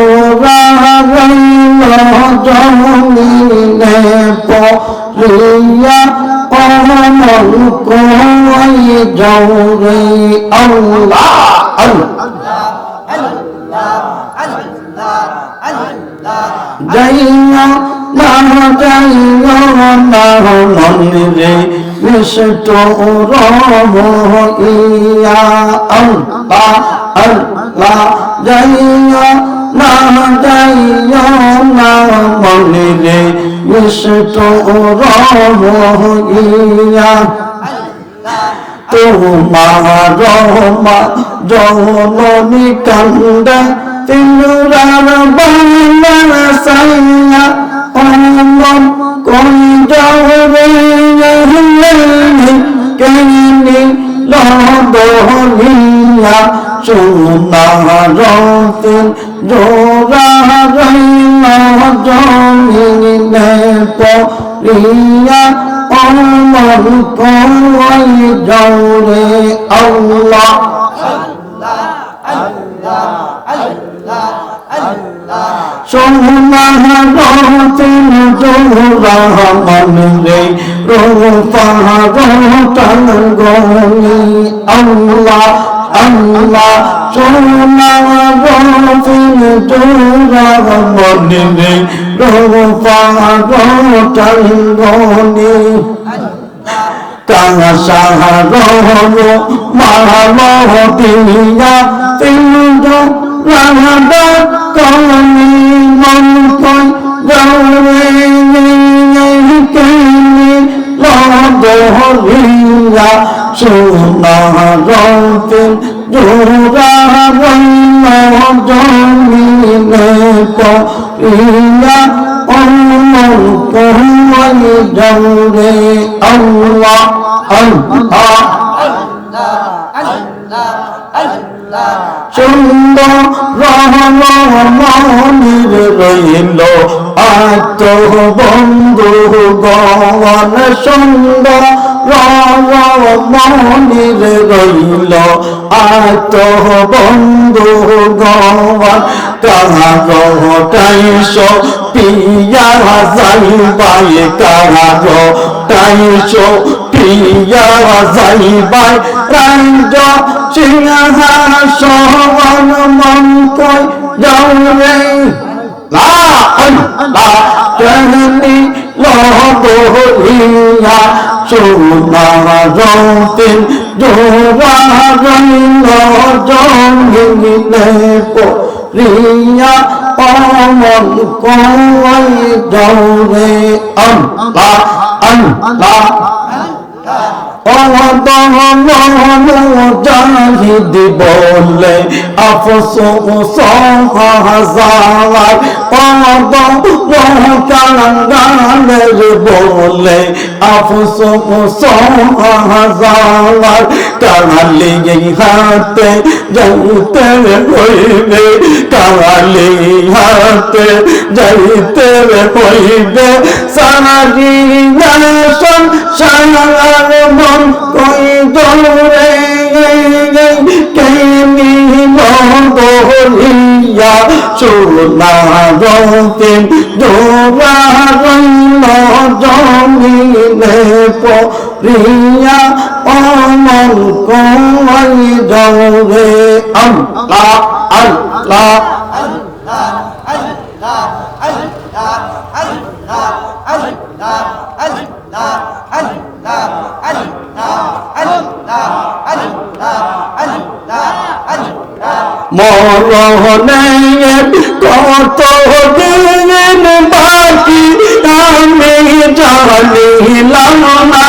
जमीने पोरिया मन कोई जाओ रे अल्लाह जाइया ना जाइया ना मन रे विष्टो रोहिया अल्लाह अल्लाह जाइया ना जाइया ना मन रे विष्टो रोहिया তোমার মা জননী কান্দে তিনুরার বাংলা সাইয়া অমন কোন যাবে কেনি লদলিয়া সোনার জোড়া রইল জমিনে পড়িয়া অমন কোই যাওরে আল্লাহ সোনার জোড়া মনে রূপার গনি আল্লাহ আল্লাহ সোনার জোড়া মনে রূপার গনি কাসারো মালতিয়া তিনজ রাধা কনি মন কই যাওরে কেনি লদহরিয়া সোনারতে জোড়া রইল জমিনে পড়িয়া অমন কোই যাওরে আল্লাহ আল্লাহ সুন্দর রহমনির রইল আত বন্ধু গণ সুন্দর রহমনির রইল আত বন্ধু গণ কাহারটাইশ পিয়া যাইবাই কাহারটাইশ পিয়া যাইবাই রাঞ্জ সিংহাসন মন কই যাওরে লা আল্লাহ কেনি লদহরিয়া সোনারতে জোড়া রইল জমিনে পড়িয়া অমন কোই যাওরে আল্লাহ আল্লাহ জাহিদ বলে আফসোস হাজার কাঙ্গালের বলে আফসোস হাজার কাঙালি হাতে যাইতে হইবে কাঙালি হাতে যাইতে হইবে সারি সংসার মন কই দৌড়ে কেমি মরিয়া সোনা রঙে জোড়া রইল জমিনে পরিয়া অমন কই দৌড়ে আল্লাহ আল্লাহ মরণের কত দিন বাকি আমি জানিলাম না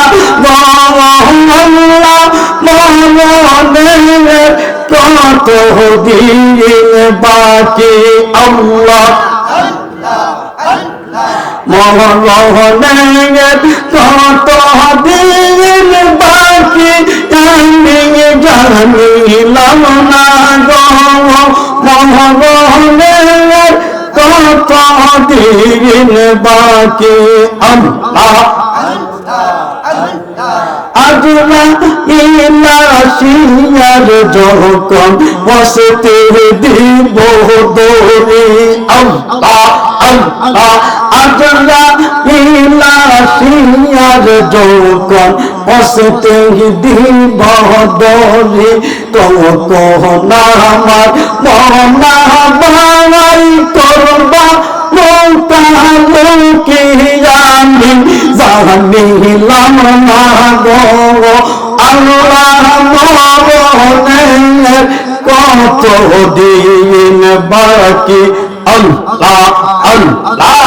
মরণের কত দিন বাকি আল্লাহ মরণের কত দিন বাকি আমি জানিলাম না মরণের কত দিন বাকি আল্লাহ আজলা ইলাশিয়ার যখন বসতে দিব দৌড়ে আল্লাহ আল্লাহ আজলা ইলাশিয়ার যখন বসতে দিব দৌড়ে তখন আমার মনা বাড়াই করবা মোতালুকি আমি জানিলাম না গো আল্লাহ মরণের কত দিন বাকি আল্লাহ আল্লাহ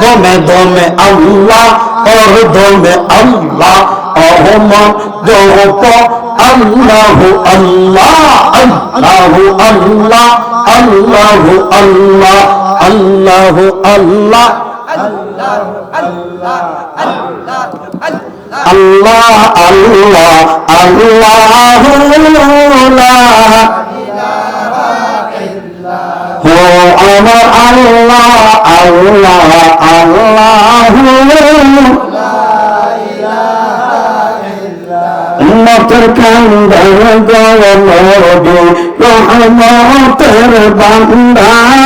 দমে দমে আল্লাহ ওর দমে আল্লাহ অহমদ জপ আল্লাহ আল্লাহ আল্লাহ আল্লাহ আল্লাহ আল্লাহ আল্লাহ আল্লাহ আল্লাহ আল্লাহ আল্লাহ হো আমার আল্লাহ আল্লাহ আল্লাহ উম্মতের কান্দার গৌরবে রহমতের বান্দার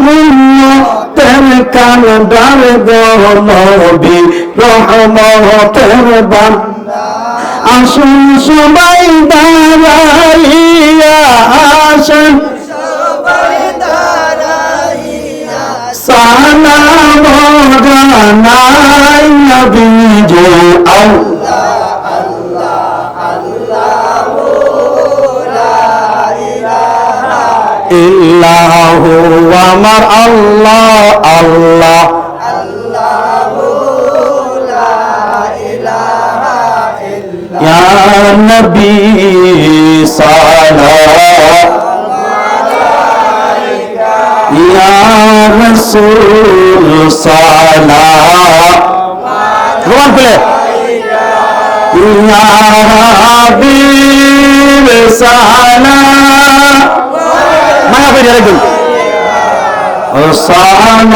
উম্মতের কান্দার গৌরবে রহমতের বান্দা আসুন সবাই দাঁড়াইয়া আসুন সালাম জানাই নবীজি আল্লাহ ইল্লাহু আমার আল্লাহ আল্লাহ ইয়া নবী সালাম ইয়া রাসূল সালাম রোমান পেলে ইয়া হাবিব সালাম মায়া করে একদম সালাম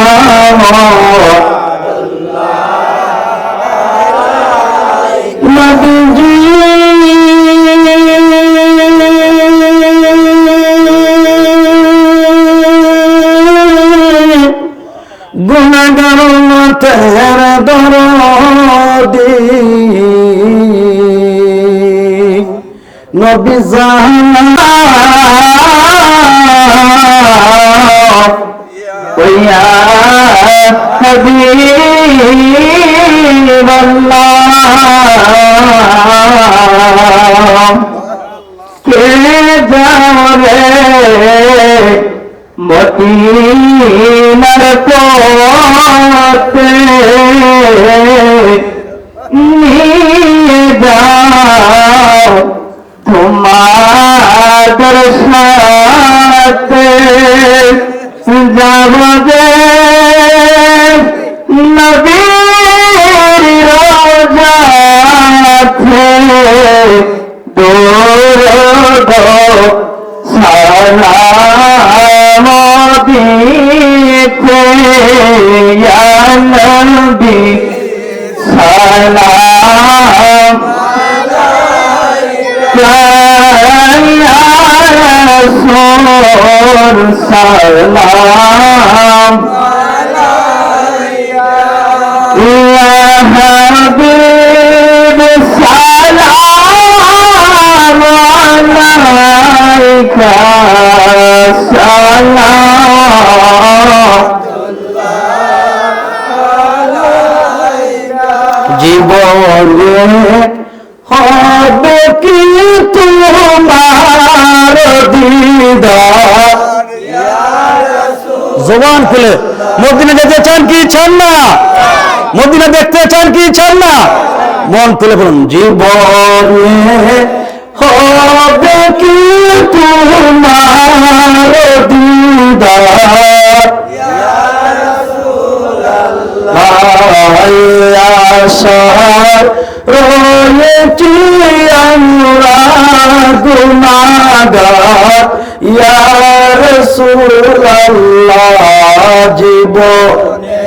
নবীজি গুনাহগার উম্মতের দরদি নবী জানা ইয়া হাবিবাল্লাহ কে যাও রে মদিনার পথে নিয়ে যাও তোমাদের সাথে যাব যে নবীর রওজাতে দরুদ সালাম দিতে ইয়া নবী সালাম আলাইকা ইয়া রাসূল সালাম আলাইকা ইয়া হাবিব সালাম আলাইকা জীবনে হবে কি তোমার দিদার জবান খুলে মদিনা যেতে চান কি চান না মদিনা দেখতে চান কি চান না মন খুলে বলুন জীবনে হবে কি তোমার দিদার আশার রয়েছি আমরা গুনাহগার ইয়া রাসূলুল্লাহ জীবনে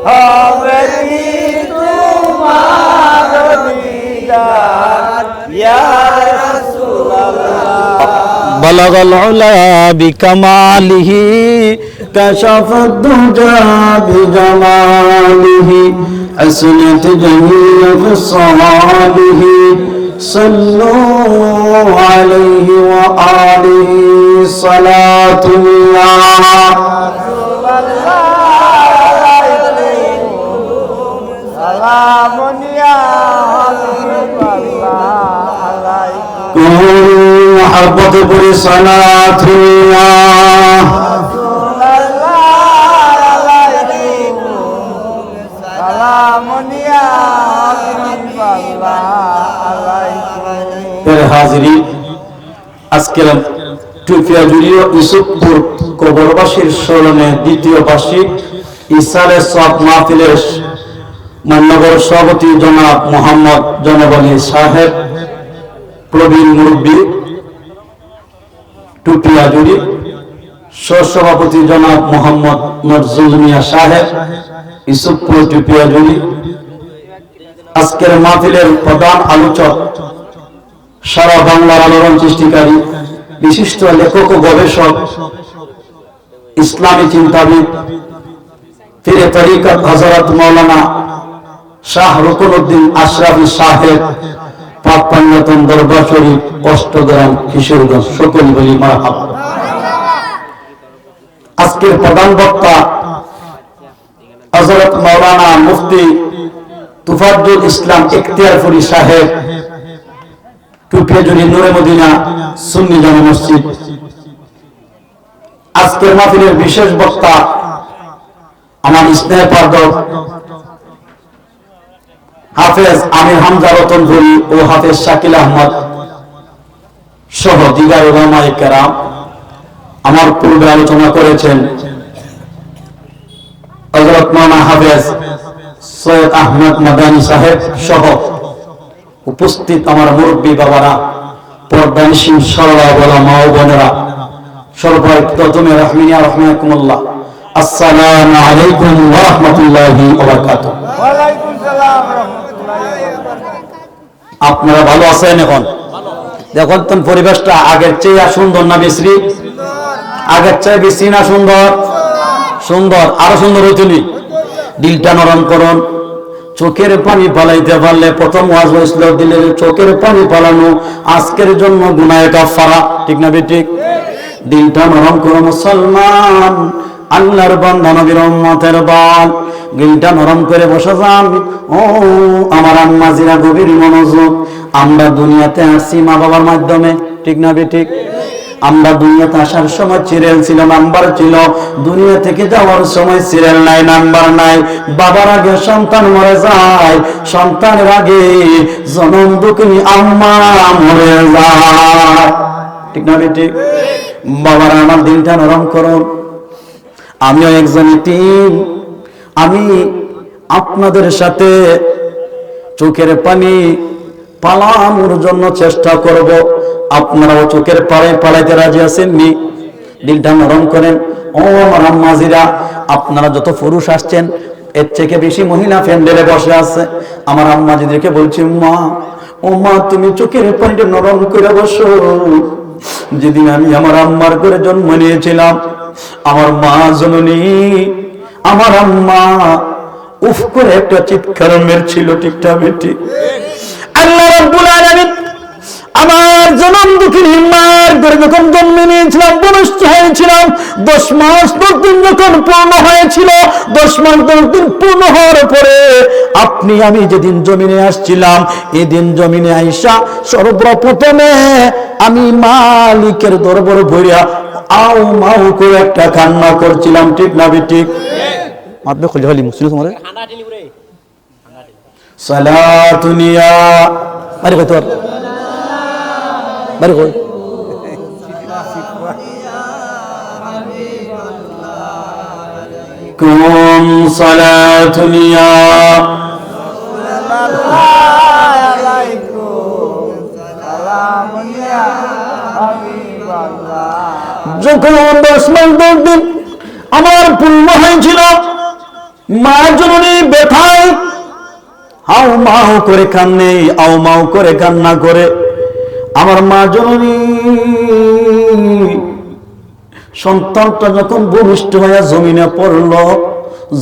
হবে কি তোমার দিদার ইয়া রাসূলুল্লাহ বালাগাল উলা বিকামালিহি كشف الدجى بجماله حسنت جميع خصاله صلوا عليه وآله صلاة الله سلام يا حبيب الله عليكم محبة برصلاة الله হাজিরি আজকের টুপিয়া জুড়িও ইসুফপুর কবরবাসীর স্মরণে দ্বিতীয় বার্ষিক ইসালে সব মাহফিলের মান্যবর সভাপতি জনাব মোহাম্মদ জনবলী সাহেব প্রবীণ মুরব্বী টুপিয়া জুড়ি সহসভাপতি জনাব মোহাম্মদ নজরুল মিয়া সাহেব ইসুফপুর টুপিয়া জুড়ি আজকের মাহফিলের প্রধান আলোচক সারা বাংলার আলোড়ন সৃষ্টিকারী বিশিষ্ট লেখক ও গবেষক ইসলামী চিন্তাবিদ পীরে তরিকত হযরত মাওলানা শাহ রুকনউদ্দিন আশরাফী সাহেব পাক পাঞ্জাতন দরবার শরীফ অষ্টগ্রাম কিশোরগঞ্জ সকল বলি মারহাবা। আজকের প্রধান বক্তা হযরত মাওলানা মুফতি তুফাজ্জুল ইসলাম ইখতিয়ারপুরী সাহেব টুপিয়াজুড়ি নূরে মদিনা সুন্নি জামে মসজিদ। আজকের মাহফিলের বিশেষ বক্তা আমার স্নেহপার্দক হাফেজ আমির হামজা রতনপুরী ও হাফেজ শাকিল আহমদ সহ দিগার উলামায়ে কেরাম আমার পূর্বে আলোচনা করেছেন। হযরত মাওলানা হাফেজ সৈয়দ আহমদ মাদানী সাহেব সহ উপস্থিত আমার মুরব্বী বাবারা, পর্দানিশীন সরলা বলা মা ও বোনেরা, সর্বাই প্রথমে রাহমিনিয়া রাহমাকুমুল্লাহ, আসসালামু আলাইকুম ওয়া রাহমাতুল্লাহি ওয়া বারাকাতুহু। ওয়া আলাইকুম সালাম ওয়া রাহমাতুল্লাহি ওয়া বারাকাতুহু। আপনারা ভালো আছেন? এখন দেখুন তো পরিবেশটা আগের চেয়ে সুন্দর না বিশ্রী? আগের চেয়ে বিশ্রী না সুন্দর? সুন্দর, আরো সুন্দর হইতনি। দিলটা নরম করুন। চোখের পানি পালাইতে পারলে, প্রথম ওয়াজ হয়েছিল দিলের চোখের পানি পালানো আজকের জন্য গুনাহে কাফারা, ঠিক না বেঠিক? দিলটা নরম করো মুসলমান, আল্লাহর বান্দা নবীর উম্মতের দল। গিলটা নরম করে বসে যান। ও আমার আম্মাজিরা, গভীর মনোযোগ। আমরা দুনিয়াতে আসছি মা বাবার মাধ্যমে, ঠিক না বেঠিক? আমরা দুনিয়াতে আসার সময় সিরিয়াল ছিল, নাম্বার ছিল। দুনিয়া থেকে যাওয়ার সময় সিরিয়াল নাই, নাম্বার নাই। বাবার আগে সন্তান মরে যায়, সন্তানের আগে জনম দুঃখিনী আম্মা মরে যায়, ঠিক না বেঠিক? বাবারা, আমার দিনটা নরম করুন। আমিও একজন টিম। আমি আপনাদের সাথে চোখের পানি পালানোর জন্য চেষ্টা করব। আপনারাও চোখের পাড়ে পালাইতে রাজি আছেননি? দিলটা নরম করেন। ও আমার আম্মাজিরা, আপনারা যত পুরুষ আসছেন এর থেকে বেশি মহিলা প্যান্ডেলে বসে আছে। আমার আম্মাজিদেরকে বলছি, মা, ও মা, তুমি চোখের পানিটা নরম করে বসো। যেদিন আমি আমার আম্মার করে জন্ম নিয়েছিলাম, আমার মা জননী, আমার আম্মা উফ করে একটা চিৎকার মেরেছিল, ঠিকটা বেটি? আল্লাহ রাব্বুল আলামিন আমার জনম দুঃখিনী মার করে যখন জন্ম নিয়েছিলাম, বনস্থ হয়েছিলাম, 10 মাস 10 দিন যখন পূর্ণ হয়েছিল, 10 মাস 10 দিন পূর্ণ হওয়ার পরে আমি যেদিন জমিনে আসছিলাম, এদিন জমিনে আইসা সর্বপ্রথমে আমি মালিকের দরবার ভরিয়া আও মাও করে একটা কান্না করছিলাম, ঠিক না বেঠিক? মাতবে খুলে হলি মুসলিম তোমারে সালাতুনিয়া আরে কই তোর বারে কই কুম সালাতুনিয়া যখন 10 মাস 10 দিন আমার পূর্ণ হয়েছিল, মা জননী ব্যথায় হাউ মাউ করে কান্নে, আও মাউ করে কান্না করে। আমার মা জননী সন্তানটা যখন ভূমিষ্ঠ হয়ে জমিনে পড়ল,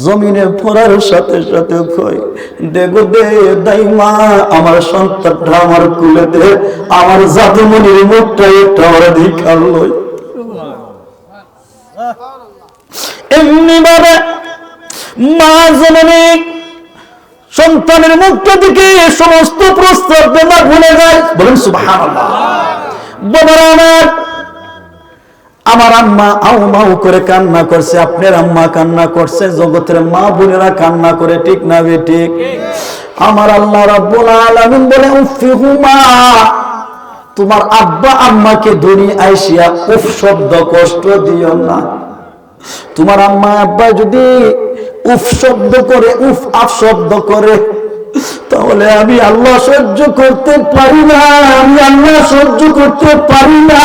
জমিনে পড়ার সাথে সাথে কই, দেখো দে দাইমা, আমার সন্তানটা আমার কুলে দে, আমার জাদুমণির মুখটা একটা ওরা দেখাল। এমনি ভাবে মা জননী সন্তানের মুখটা দিকে সমস্ত প্রস্তাব দেওয়া ভুলে যায়। বলুন সুবহানাল্লাহ। আমার আম্মা আউ মাউ করে কান্না করছে, আপনার আম্মা কান্না করছে, জগতের মা বোনেরা কান্না করে, ঠিক না বেঠিক? আমার আল্লাহ রাব্বুল আলামিন বলে, উফিহুমা, তোমার আব্বা আম্মাকে দুনিয়া আইসিয়া উফ শব্দ কষ্ট দিও না। তোমার আম্মা আব্বা যদি উফ শব্দ করে, উফ আফ শব্দ করে, তাহলে আমি আল্লাহ সহ্য করতে পারি না, আমি আল্লাহ সহ্য করতে পারি না।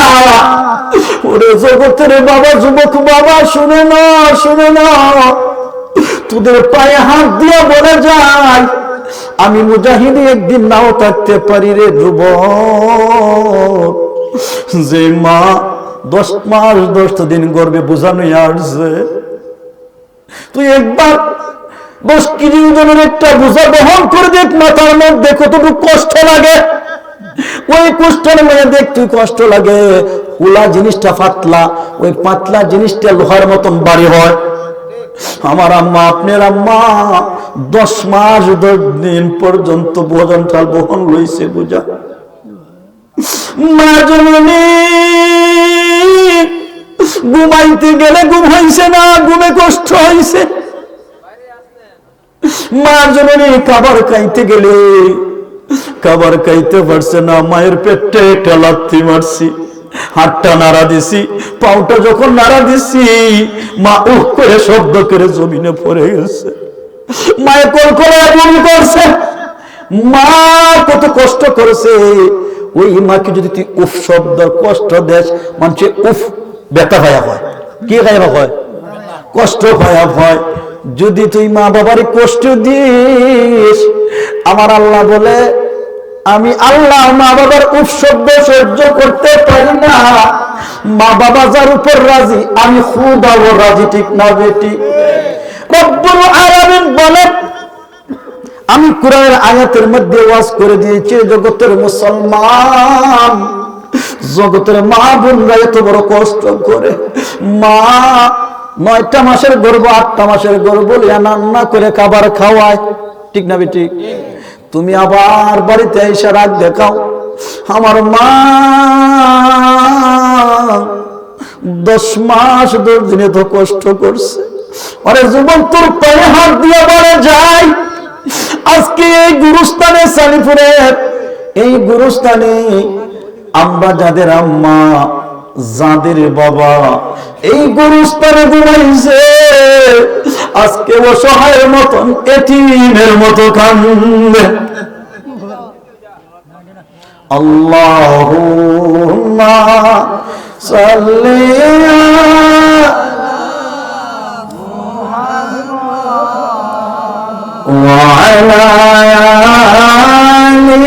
ওরে জগতের বাবা, যুবক বাবা, শুনে না, শুনে না, তোদের পায়ে হাত দিয়ে বলে যায়, আমি মুজাহিদে একদিন নাও থাকতে পারি রে যুবক। যে মা 10 মাস 10 দিন গর্ভে বোঝানো আসছে, তুই একবার 10 কেজি ওজনের একটা বোঝা বহন করে দেখ, মাথার মধ্যে কতটুকু কষ্ট লাগে। ওই কষ্টের মধ্যে দেখ তুই কষ্ট লাগে। উলা জিনিসটা পাতলা, ওই পাতলা জিনিসটা লোহার মতন বাড়ি হয়। আমার আম্মা, আপনার আম্মা 10 মাস 10 দিন পর্যন্ত ভোজনটা বহন লইছে বুঝা। মা জননী ঘুমাইতে গেলে ঘুম হইছে না, ঘুমে কষ্ট হইছে। মা জননী খাবার খাইতে গেলে খাবার খাইতে পারছে না, মায়ের পেটে একটা লাথি মারছি, হাতটা নাড়া দিছি, পাউটা যখন নাড়া দিছি, মা উহ করে শব্দ করে জমিনে পড়ে গেছে। মায়ের কলকলা বমি করছে। মা কত কষ্ট করেছে। ওই মাকে যদি তুই উফ শব্দ কষ্ট দেশ, মানুষ উফ ব্যথা ভায়া হয়, কি খাইবা হয়, কষ্ট ভায়া হয়। যদি তুই মা বাবার কষ্ট দিস, আমার আল্লাহ বলে, আমি আল্লাহ মা বাবার উফ শব্দ সহ্য করতে পারি না। মা বাবা যার উপর রাজি, আমি খুদাও রাজি, ঠিক না বেটি? রব্বুল আলামিন বলে, আমি কোরআনের আয়াতের মধ্যে ওয়াজ করে দিয়েছি, জগতের মুসলমান, জগতের মা বোনরা এত বড় কষ্ট করে। মা 9টা মাসের গর্ভ 8টা মাসের গর্ভ রান্না করে খাবার খাওয়ায়, ঠিক না বেটি? তুমি আবার বাড়িতে এসে রাগ দেখাও, আমার মা 10 মাস 10 দিনে তো কষ্ট করছে। আরে যুবক, তোর পায়ে হাত দিয়ে বলে যায়, আজকে এই গুরুস্থানে, সালিপুরের এই গুরুস্থানে আমরা যাদের আম্মা, যাদের বাবা এই গুরুস্থানে ঘুমাইছে, আজকে অসহায়ের মতন, এতিমের মতো কান্দে। আল্লাহুম্মা সাল্লি ওয়া আলা আলি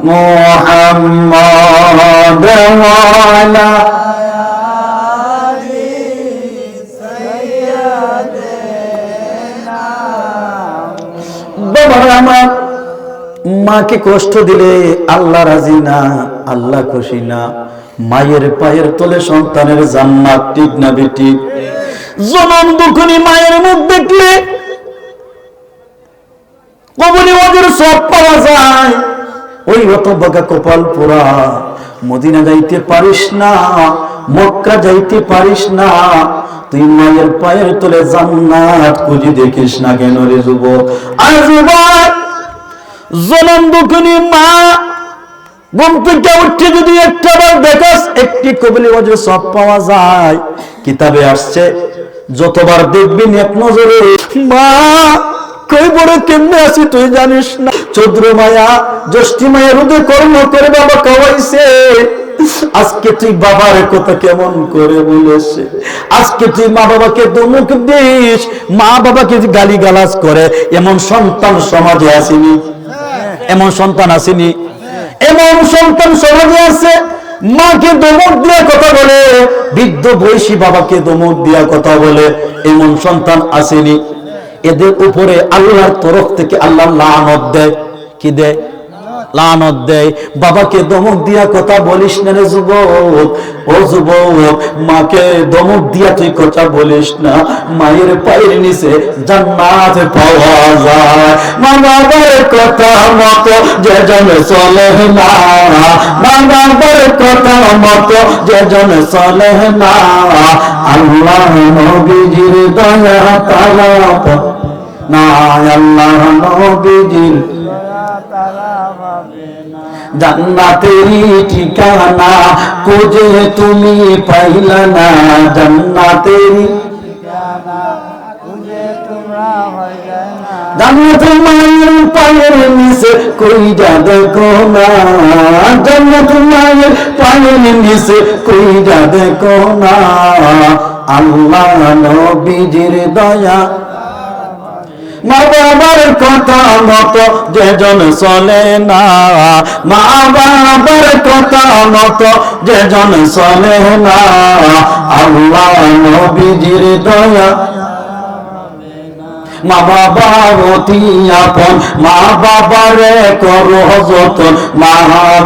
মুহাম্মাদ ওয়া আলা আমার মাকে কষ্ট দিলে আল্লাহ রাজি না, আল্লাহ খুশি না। মায়ের পায়ের তলে সন্তানের জান্নাত, ঠিক না বেটি? জনম দুঃখনি মায়ের মুখ দেখলে কবরে ওদের সব পাওয়া যায়। ওই হতভাগা কপাল পোড়া, মদিনা যাইতে পারিস না, মক্কা যাইতে পারিস না, তুই মায়ের পায়ের তলে জান্নাত খুঁজে দেখিস না কেন রে যুবক? আর যুবক, জনম দুঃখিনী মা ঘুম থেকে উঠে যদি একটা বার দেখাস, একটি কবলি ওয়াজের সব পাওয়া যায়। কিতাবে আসছে, যতবার দেখবি নেক নজরে মা কই বড় কেমনে আছি তুই জানিস না। চৌদ্র মায়া জ্যৈষ্ঠী মায়ের রোদে কর্ম করে বাবা খাওয়াইছে, আজকে তুই বাবার কথা কেমন করে বলেছে। আজকে তুই মা বাবাকে ধমক দিস, মা বাবাকে গালি গালাজ করে, এমন সন্তান সমাজে আসেনি? এমন সন্তান আসেনি? এমন সন্তান সমাজে আছে, মাকে ধমক দিয়া কথা বলে, বৃদ্ধ বয়সী বাবাকে ধমক দিয়া কথা বলে, এমন সন্তান আসেনি? এদের উপরে আল্লাহর তরফ থেকে আল্লাহ লানত দেয়। কি দেয়? লানত দেয়। বাবাকে ধমক দিয়া কথা বলিস না রে যুবক, ও যুবক, মাকে ধমক দিয়া তুই কথা বলিস না। মায়ের পায়ের নিচে জান্নাত পাওয়া যায়। মা বাবার কথা মতো যেজন চলে না, মা বাবার কথা মতো যেজন চলে না, আল্লাহ নবীজির দয়া তারা না, আল্লাহ নবীজির জান্নাতেরই ঠিকানা খুঁজে তুমি পাইলা না, জান্নাতেরই জান্নাতের মায়ের পায়ের নিচে কই যা দেখো না, জান্নাতের মায়ের পায়ের নিচে কই যা দেখো না, আল্লাহ নবীজির দয়া। মা বাবার কথা মতো যেজন চলে না, মা বাবার কথা মতো যেজন চলে না, আল্লাহ নবীজির দয়া। মা বাবা অতি আপন, মা বাবারে করো যতন, মা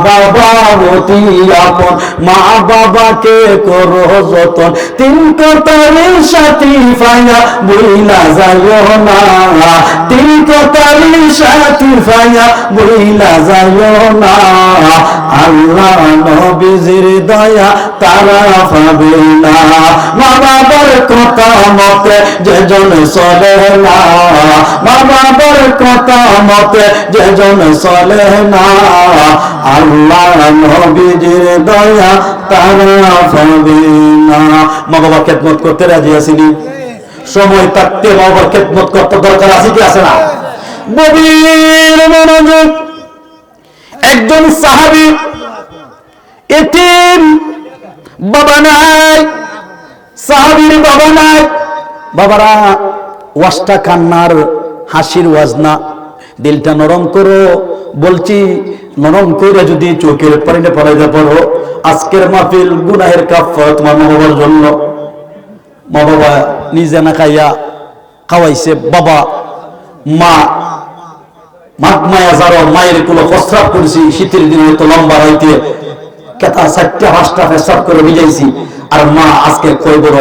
বাবা অতি আপন, মা বাবাকে করো যতন। তিন কথার সাথী পাইয়া বইলা যাইও না, তিন কথার সাথী পাইয়া বইলা যাইও না, আল্লাহ নবীজির দয়া তারা পাবে না। মা বাবার কথা মতে যেজন চলে না, মা বাবার কথা মতে যেজন চলে না, আল্লাহ নবীজির দয়া তারা পাবে না। মা বাবা খেদমত করতে রাজি আছিলি? সময় থাকতে মা বাবার খেদমত করতে দরকার আছে কি আছে না? গভীর মনোযোগ। একজন সাহাবী, এতিম, বাবা নাই, সাহাবীর বাবা নাই। বাবারা, ওয়াজটা কান্নার হাসির ওয়াজ না, দিলটা নরম করো বলছি। নরম করে যদি চোখের পানিতে পড়াইতে পারো, আজকের মাহফিল গুনাহের কাফারা তোমার মা বাবার জন্য। মা বাবা নিজে না খাইয়া খাওয়াইছে, বাবা মা মায়া যারো মায়ের কুলো প্রস্রাব করেছি, শীতের দিনে হয়তো লম্বা রাইতে কেতা 4টা 5টা পেশাব করে ভিজাইছি, আর মা আজকে কই বড়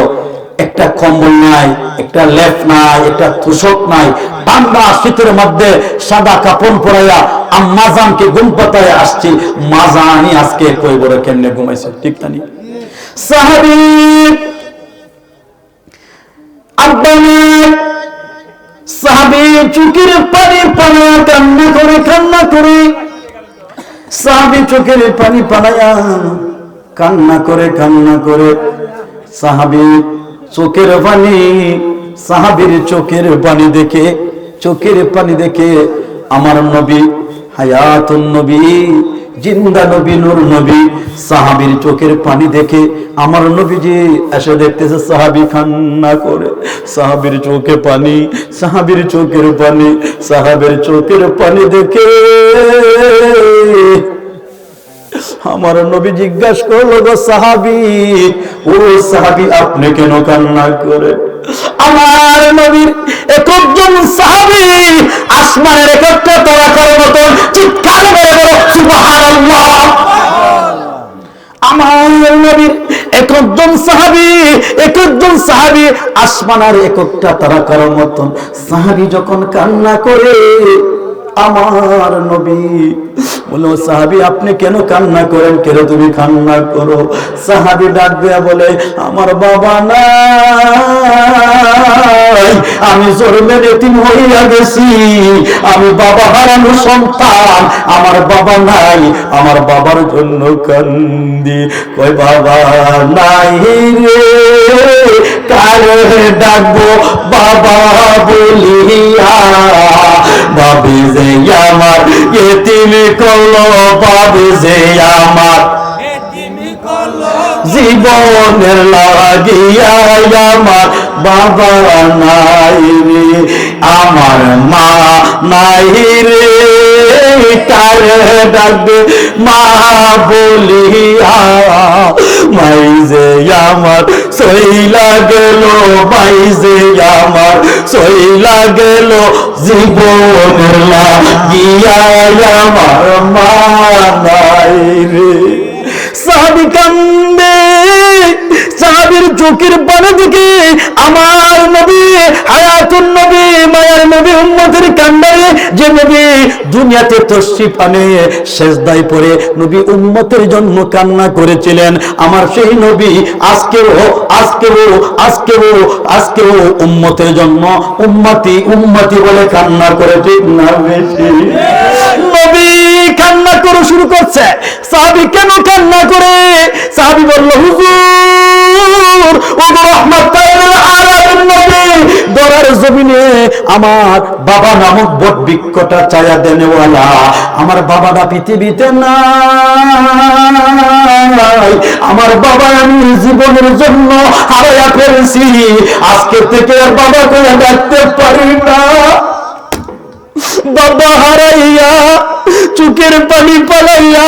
একটা কম্বল নাই, একটা লেপ নাই, একটা তোষক নাই, ঠান্ডা শীতের মধ্যে সাদা কাপড় পরাইয়া আম্মা জানকে ঘুম পাতায় আসছি, মা জানি আজকে কই বড় কেমনে ঘুমাইছে, ঠিক না? সাহাবী আব্বানি সাহাবী চোখের পানি পানা কান্না করে সাহাবী চোখের পানি পানায়া কান্না করে সাহাবী চোখের পানি, সাহাবীর চোখের পানি দেখে আমার নবী হায়াতুন নবী, জিন্দা নবী, নূর নবী, সাহাবীর চোখের পানি দেখে আমার নবীজি এসে দেখতেছে সাহাবী কান্না করে, সাহাবীর চোখে পানি, সাহাবীর চোখের পানি, সাহাবীর চোখের পানি দেখে আমার নবী জিজ্ঞাসা করলো, গো সাহাবী, ও সাহাবী আপনি কেন কান্না করে? আমার নবীর একজন সাহাবী আসমানের একটা তারকার মতন চিৎকার করে বলো সুবহানাল্লাহ। আমার নবীর একজন সাহাবী আসমানের একটা তারকার মতন সাহাবী যখন কান্না করে, আমার নবী বলো, সাহাবী আপনি কেন কান্না করেন? কেন তুমি কান্না করো? সাহাবী ডাক দেয়া বলে, আমার বাবা নাই, আমি জন্মে এতিম হইয়া গেছি, আমি বাবা হারানো সন্তান, আমার বাবা নাই, আমার বাবার জন্য কান্দি। কই বাবা নাই রে, কারে ডাকবো বাবা বলিয়া, ভাবি যে আমার এতিম করলো, ভাবি যে আমার জীবনের লাগিয়া, আমার বাবা নাই রে, আমার মা নাই রে, কারে ডাকবে মা বলিয়া, মাই যে আমার সইলা গেল, মাই যে আমার সইলা গেল, জীবনের লাগিয়া, আমার মা নাই রে। সাহাবী কান্দে, সাহাবীর চোখের পানি দেখে আমার নবী হায়াতুন নবী, মায়ার নবী, উম্মতের কান্দারে যে নবী দুনিয়াতে তশরিফ আনে সেজদায় পড়ে নবী উম্মতের জন্য কান্না করেছিলেন, আমার সেই নবী আজকেও উম্মতের জন্য উম্মতি বলে কান্না করে, ঠিক না বেশি? নবী কান্না করে শুরু করছে। সাহাবী কেন কান্না করে? সাহাবী বলল, হুজুর ও রাহমাতুল আলামিন নবী, দরার জমিনে আমার বাবা নামক বট বৃক্ষটা ছায়া দেনেওয়ালা, আমার বাবাটা পৃথিবীতে নাই, আমার বাবা আমি জীবনের জন্য হারাইয়া ফেলছি, আজকে থেকে আর বাবা করে ডাকতে পারি না। বাবা হারাইয়া চোখের পানি পালাইয়া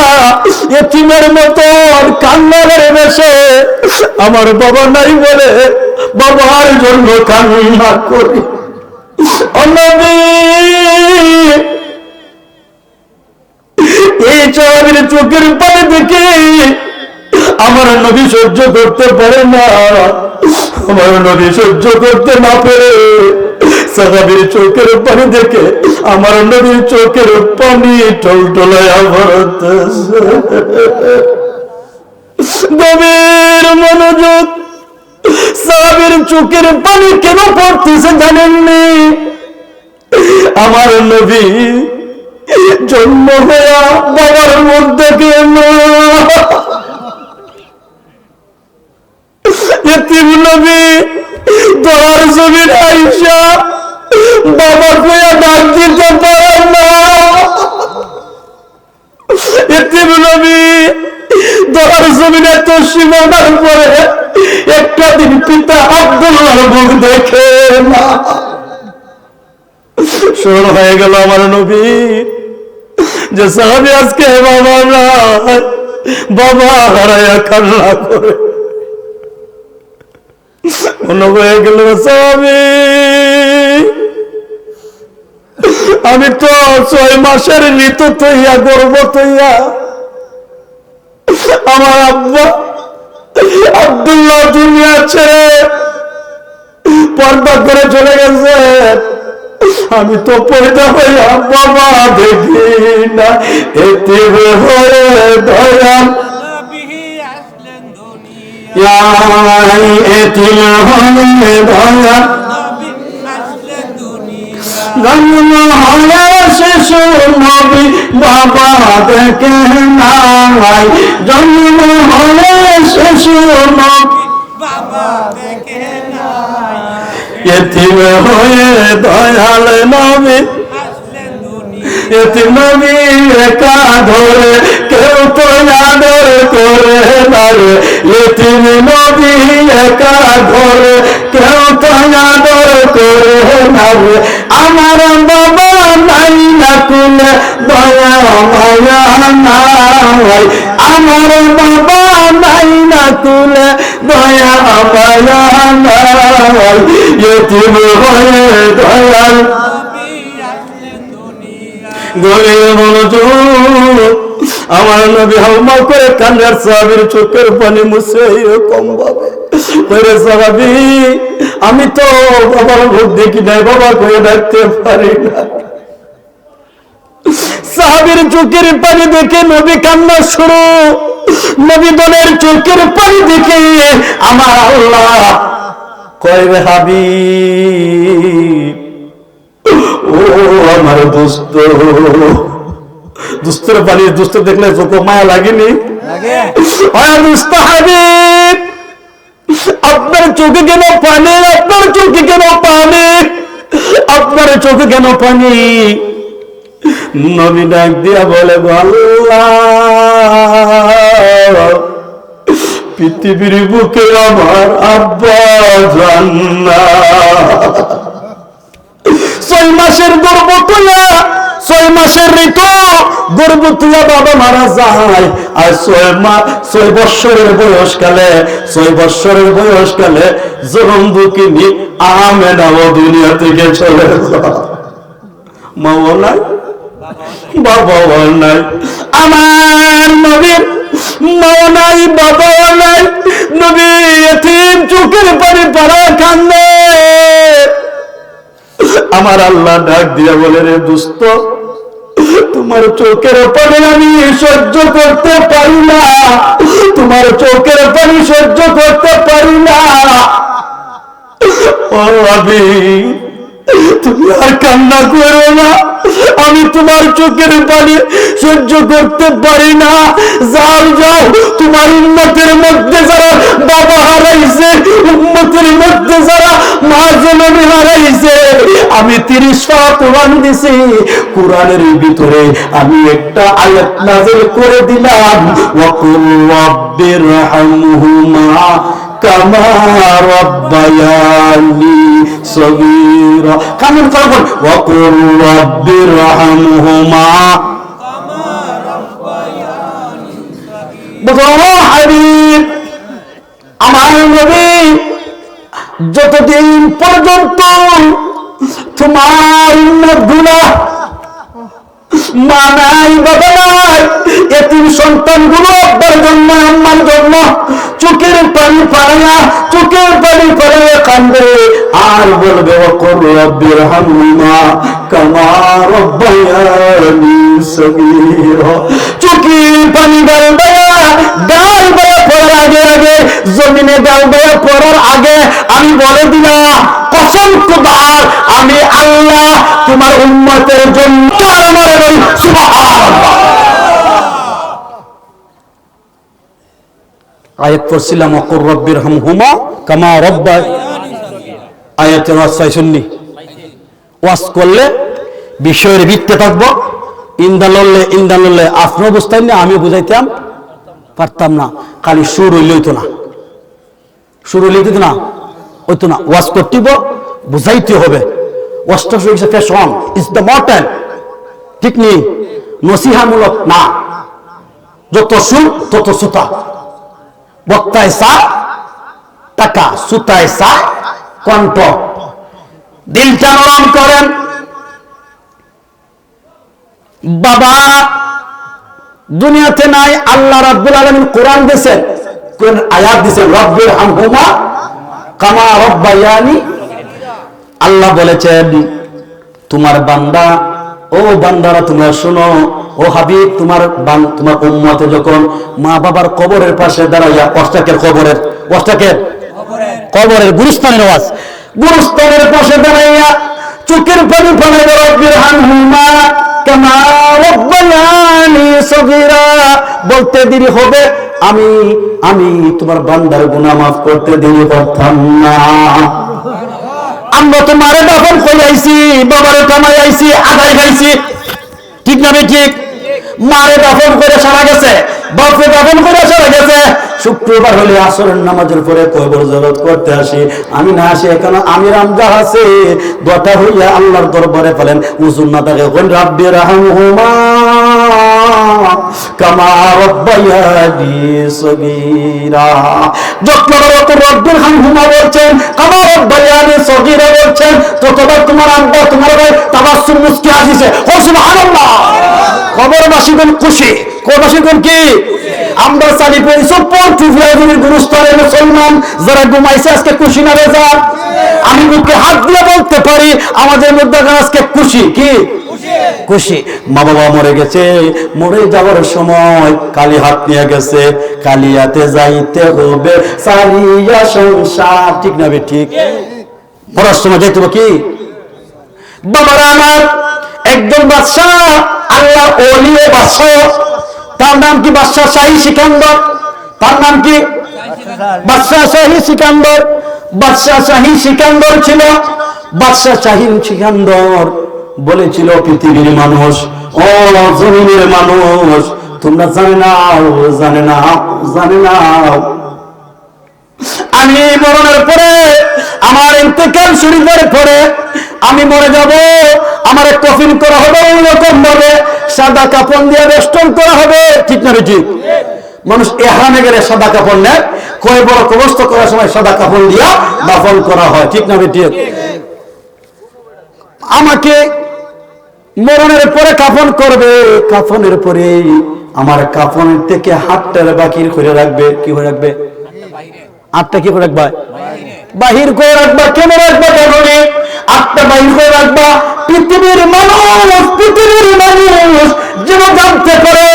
এতিমের মতন কান্না করে বসে, আমার বাবা নাই বলে বাবার জন্য কান্না করি। এই সাহাবীর চোখের পানি দেখে আমার নবী সহ্য করতে পারে না, আমার নবী সহ্য করতে না পেরে সাহাবীর চোখের পানি দেখে আমার নবীর চোখের পানি টলটলায়া ভরতেছে। গভীর মনোযোগ, সাহাবীর চোখের পানি কেন পড়তেছে জানেননি? আমার নবী জন্ম হইয়া বাবার মধ্যে কেন এতিম নবী দর জমির আইসা বাবা কইয়া ডাক দিতে পারে না। এতিম নবী দর জমিনে তো সীমানার পরে একটা দিন পিতা আব্দুল্লাহর মুখ দেখে না। শুরু হয়ে গেল আমার নবী যে সাহাবী আজকে বাবা না, বাবা হারাইয়া কান্না করে মনে হয়ে গেল সাহাবী আমি তো 6 মাসের ঋতু তৈয়া গর্ব তৈয়া আমার আব্বা আব্দুল্লাহ দুনিয়া ছেড়ে পর্দা করে চলে গেছে। আমি তো পয়দা হইয়া বাবা দেখি না, এতিম হয়ে দয়াল এতিম হয়ে দয়াল জন্ম হলে শিশু নবী বাবা দেখে নাই, জন্ম হলে শিশু নবী বাবা দেখে নাই, এতিম হয়ে দয়াল নবী এতিম নবী একা ধরে কেউ তো আদর করে না রে, এতিম নবী একা ধরে কেউ তো আদর করে না রে, আমার বাবা নাই না কুলে দয়া মায়া নাই, আমার বাবা নাই না কুলে দয়া মায়া নাই, এতিম হয়ে দয়াল আমার নবী হাউমা করে কান্নার সাহাবীর চোখের পানি মুছে এরকম ভাবে সাহাবী, আমি তো বাবার মুখ দেখি নাই, বাবা করে ডাকতে পারি না। সাহাবীর চোখের পানি দেখে নবী কান্না শুরু, নবী দলের চোখের পানি দেখে আমার আল্লাহ কয় রে হাবিব, ও আমার দোস্ত, দুস্তর পানি দুস্ত দেখলে চোখ মায়া লাগেনি? দোস্ত হাবিব, আপনার চোখে কেন পানি, আপনার চোখে কেন পানি, আপনার চোখে কেন পানি? নবী ডাক দিয়া বলে আল্লাহ, পৃথিবীর বুকে আমার আব্বা জান্নাত, 6 মাসের গর্ভ তুলা, 6 মাসের ঋতু গর্ভ তুলা বাবা মারা যায়, আর 6 বৎসরের বয়সকালে 6 বৎসরের বয়সকালে যখন দুঃখিনী আমেনাও দুনিয়া থেকে চলে যায়, মাও নাই বাবাও নাই, আমার নবীর মাও নাই বাবাও নাই, নবী এতিম চোখের পানি পড়া কান্দে। আমার আল্লাহ ডাক দিয়া বলে রে দোস্ত, তোমার চোখের পানি আমি সহ্য করতে পারি না, তোমার চোখের পানি সহ্য করতে পারি না, ও আবি তুমি আর কান্না করো না, আমি তোমার চোখের পানি সহ্য করতে পারি না, যাও যাও, তোমার উম্মতের মধ্যে যারা বাবা হারাইছে, উম্মতের মধ্যে যারা মা জননী হারাইছে, আমি 30 পারা কোরআন দিছি, কোরআনের ভিতরে আমি একটা আয়াত নাযিল করে দিলাম, ওয়াকুল রাব্বিরহামহুমা কামা রাব্বায়ানি সগীরা, কামন করুন, ওয়াকুল রাব্বিরহামহুমা কামা রাব্বায়ানি সগীরা। হাবিব আমার নবী, যতদিন পর্যন্ত তোমার উম্মতগুলো মা নাই বাবা নাই, এতিম সন্তানগুলো আব্বার জন্য আম্মার জন্য চোখের পানি পাড়াইয়া, চোখের পানি পাড়াইয়া কান্দে আর বলবে ওয়াকুল রাব্বিরহামহুমা কামা রাব্বায়ানি সগীরা, চোখের পানি গাল বেয়া পড়ার আগে আগে, জমিনে গাল বেয়া পড়ার আগে আমি বলে দিলাম কসম খোদার, আমি আল্লাহ তোমার উম্মতের জন্য সুবহানাল্লাহ আয়াত পড়ছিলাম, ওয়াকুল রাব্বিরহামহুমা কামা রাব্বায়ানি সগীরা। আয়াতের ওয়াজ শুননি, ওয়াজ করলে বিষয়ের ভিত্তি থাকবো, ইন্দা লড়লে আপনার অবস্থায় নিয়ে আমি বুঝাইতাম পারতাম না, খালি সুর হইলে হইতো না, সুর হইলে হইতো না, হইতো না, ওয়াজ করতেইব, বুঝাইতে হবে। ওয়াজটা হচ্ছে ফ্যাশন, ইজ দ্য মডেল, ঠিক নেই, নসিহামূলক না, যত সুর তত সুতা, বক্তায় চা টাকা, সুতায় চা কণ্ঠ, দিলটা নরম করেন। বাবা দুনিয়াতে নাই। আল্লাহ রাব্বুল আলামিন কোরআন দিয়েছেন, কোন আয়াত দিয়েছেন, রব্বির হামহুমা কামা রব্বায়ানি। আল্লাহ বলেছেন তোমার বান্দা, ও বান্দারা তোমরা শোনো, ও হাবিব তোমার উম্মতে যখন মা বাবার কবরের পাশে দাঁড়াইয়া, কবরের গুরুস্থানের আওয়াজ, গুরুস্থানের পাশে দাঁড়াইয়া চোখের পানি ফেলাইবে, রব্বির হামহুমা কামা রব্বায়ানি সগীরা বলতে দেরি হবে, আমি তোমার বান্দার গুনাহ মাফ করতে দেরি করতাম না। আমরা তো মারে দাফন করে আইছি, বাবারে কামাই আইছি, আদায় খাইছি, ঠিক না ঠিক? মারে দাফন করে সারা গেছে, বাপরে দাফন করে সারা গেছে। শুক্রবার হলে আসরের নামাজের পরে কবর জিয়ারত করতে আসি, আমি না আসি এখানে আমি রামজা আছে দোয়াটা হইয়া আল্লাহর দরবারে ফেলেন, উজুর না থাকে কোন রাব্বির রাহমহুমা কামা রব্বায়ানি সগীরা। যতবার রব্বির রাহমহুমা বলছেন, কামা রব্বায়ানি সগীরা বলছেন, ততবার তোমার আব্বা তোমার ভাই তাবাসসুম মুস্কি আসিছে। ও সুবহানাল্লাহ। কবরবাসীগণ খুশি, কবরবাসীগণ কি? আমরা চালি পেয়েছি পর্তুগালের গুরুস্থানে মুসলমান যারা ঘুমাইছে আজকে খুশি না রেজা? আমি মুখে হাত দিয়ে বলতে পারি আমাদের মধ্যে আজকে খুশি, কি খুশি? মা বাবা মরে গেছে, মরে যাওয়ার সময় কালি হাত নিয়ে গেছে, কালিয়াতে যাইতে হবে সারিয়া সংসার, ঠিক না বে ঠিক? মরার সময় যাইতে হবে কি? বাবারা আমার, একজন বাদশাহ, আল্লাহ ওলি বাদশাহ, তার নাম কি বাদশাহ শাহী সিকান্দর। তার নাম কি? বাদশাহ শাহী সিকান্দর। বাদশাহ শাহী সিকান্দর ছিল। বাদশাহ শাহী সিকান্দর বলেছিল, পৃথিবীর মানুষ, ও জমিনের মানুষ, তোমরা জানে না আমি মরণের পরে, আমার ইন্তেকাল শরীফের পরে আমি মরে যাব, আমার কফিন করা হবে এইরকম ভাবে, সাদা কাপড় দিয়ে বেষ্টন করা হবে, ঠিক না ঠিক? মানুষ এখানে গেলে সাদা কাপড় নেয়, কয় বড় কবস্থ করার সময় সাদা কাপড় দিয়া দাফন করা হয়, ঠিক না ঠিক? আমাকে মরণের পরে কাফন করবে, কাফনের পরে আমার কাফনের থেকে হাতটার বাকির করে রাখবে, কি করে রাখবে? হাতটা কি করে রাখবা? বাহির করে রাখবা। কেন রাখবা? কারণে হাতটা বাহির করে রাখবা, পৃথিবীর মানুষ যেন জানতে পারে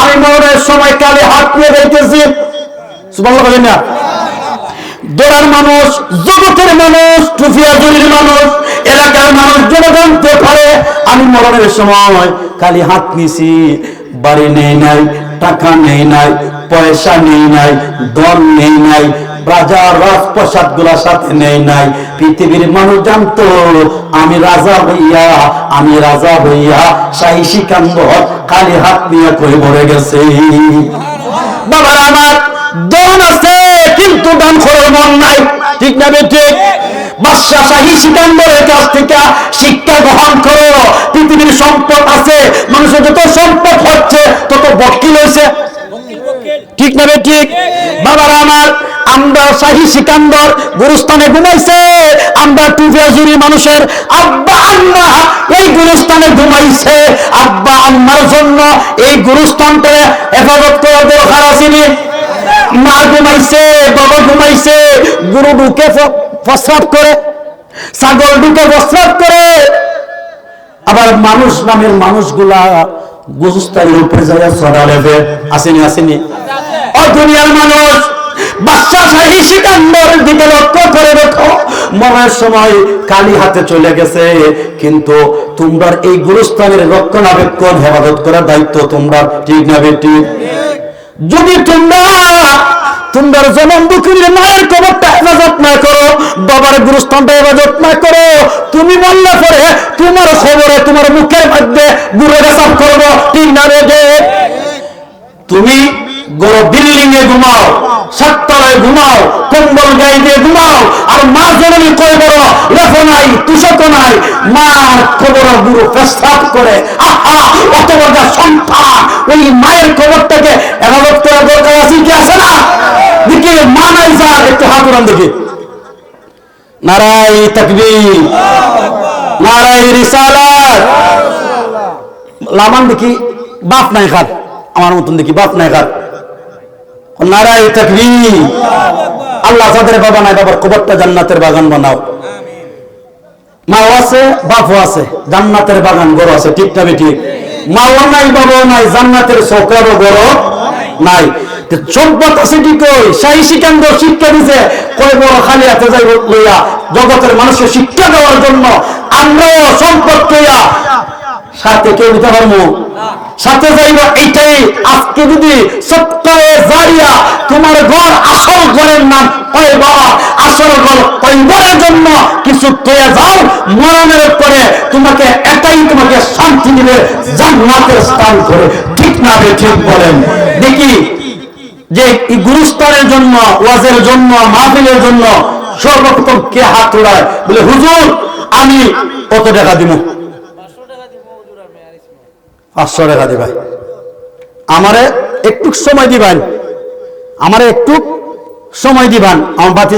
আমি মরণের সময় কালে হাত নিয়ে যাইতেছি। সুবহানাল্লাহ বলেন না? দোরার মানুষ, জগতের মানুষ, টুফিয়াজুরির মানুষ, এলাকার মানুষ যেন জানতে পারে আমি মরণের সময় কালি হাত নিছি, বাড়ি নেই নাই, টাকা নেই নাই, পয়সা নেই নাই, ধন নেই নাই, রাজার রাজপ্রাসাদ গুলার সাথে নেই নাই। পৃথিবীর মানুষ জানতো আমি রাজা হইয়া শাহী সিকান্দর কালি হাত নিয়ে কই মরে গেছে। বাবার আমার, ধন আছে কিন্তু দান করার মন নাই, ঠিক না ঠিক? বাদশাহ শাহী সিকান্দরের কাছ থেকে শিক্ষা গ্রহণ করো। পৃথিবীর সম্পদ আছে, মানুষের যত সম্পদ হচ্ছে তত বকিল হয়েছে, ঠিক না ঠিক? বাবারা আমার, আমরা শাহী সিকান্দর গুরুস্থানে ঘুমাইছে, আমরা টুফিয়াজুরি মানুষের আব্বা আম্মা এই গুরুস্থানে ঘুমাইছে। আব্বা আম্মার জন্য এই গুরুস্থানটা হেফাজত করা দরকার আছে। মা ঘুমাইছে, বাবা ঘুমাইছে, গরু ঢুকে প্রস্রাব করে, ছাগল ঢুকে প্রস্রাব করে, আবার মানুষ নামের মানুষগুলা গুরুস্থানের উপরে যায় ছড়া লেবে, আসেনি? ও দুনিয়ার মানুষ, বাদশাহ শাহী সিকান্দরের দিকে লক্ষ্য করে দেখো, মরার সময় কালি হাতে চলে গেছে, কিন্তু তোমরা এই গুরুস্থানের রক্ষণাবেক্ষণ হেফাজত করার দায়িত্ব তোমরা, ঠিক না বেটি? যদি তোমরা জনম দুঃখীর মায়ের কবরটা হেফাজত না করো, বাবার গুরুস্থানটা হেফাজত না করো, তুমি বললে পরে তোমার খবরে তোমার মুখের মধ্যে গুরু পেশাব করবো, ঠিক না রে? তুমি বড় বিল্ডিং এ ঘুমাও, সাততলায় ঘুমাও, কম্বল গায়ে দিয়ে ঘুমাও, আর মা জননী কই বড় লেফো নাই, তুষক নাই, মার কবর গুরু প্রস্তাব করে, আহা অত বড় সন্তান, ওই মায়ের কবরটাকে হেফাজত করার দরকার আছে কি আছে না? দেখি মা নাই যার, একটু হাত উড়ান দেখি। নারায়ে তাকবীর, নারায়ে রিসালাত। লামান দেখি বাপ নাই খাত, আমার মতন দেখি বাপ নাই কার? নারায়ে তাকবীর। আল্লাহ যাদের বাবা নাই, বাবার কবরটা জান্নাতের বাগান বানাও। মাও আছে বাপও আছে, জান্নাতের বাগান গড় আছে, ঠিক না ঠিক? মাও নাই বাবাও নাই, জান্নাতের চৌকারও গড় নাই। সম্পদ আছে ঠিক, ওই শাহী সিকান্দর শিক্ষা দিছে কয় বড় খালি হাতে যাই লইয়া জগতের মানুষের শিক্ষা দেওয়ার জন্য। আমরাও সম্পদ লইয়া সাথে কেউ নিতে পারবো, সাথে যাইব। এইটাই আজকে যদি সত্তায়ে জারিয়া তোমার ঘর আসল ঘরের নাম ওই বাবা, আসল ঘর ওই ঘরের জন্য কিছু পেয়ে যাও, মরণের পরে তোমাকে এটাই তোমাকে শান্তি দিবে, জান্নাতের স্থান করে। ঠিক না ঠিক বলেন দেখি? যে গুরুস্থানের জন্য, ওয়াজের জন্য, মাহফিলের জন্য সর্বপ্রথম কে হাত তোলায়? বলে হুজুর আমি কত টাকা দিব? 500 টাকা দিবেন। আমারে একটু সময় দিবেন, আমারে একটু সময় দিবেন। আমার বাতি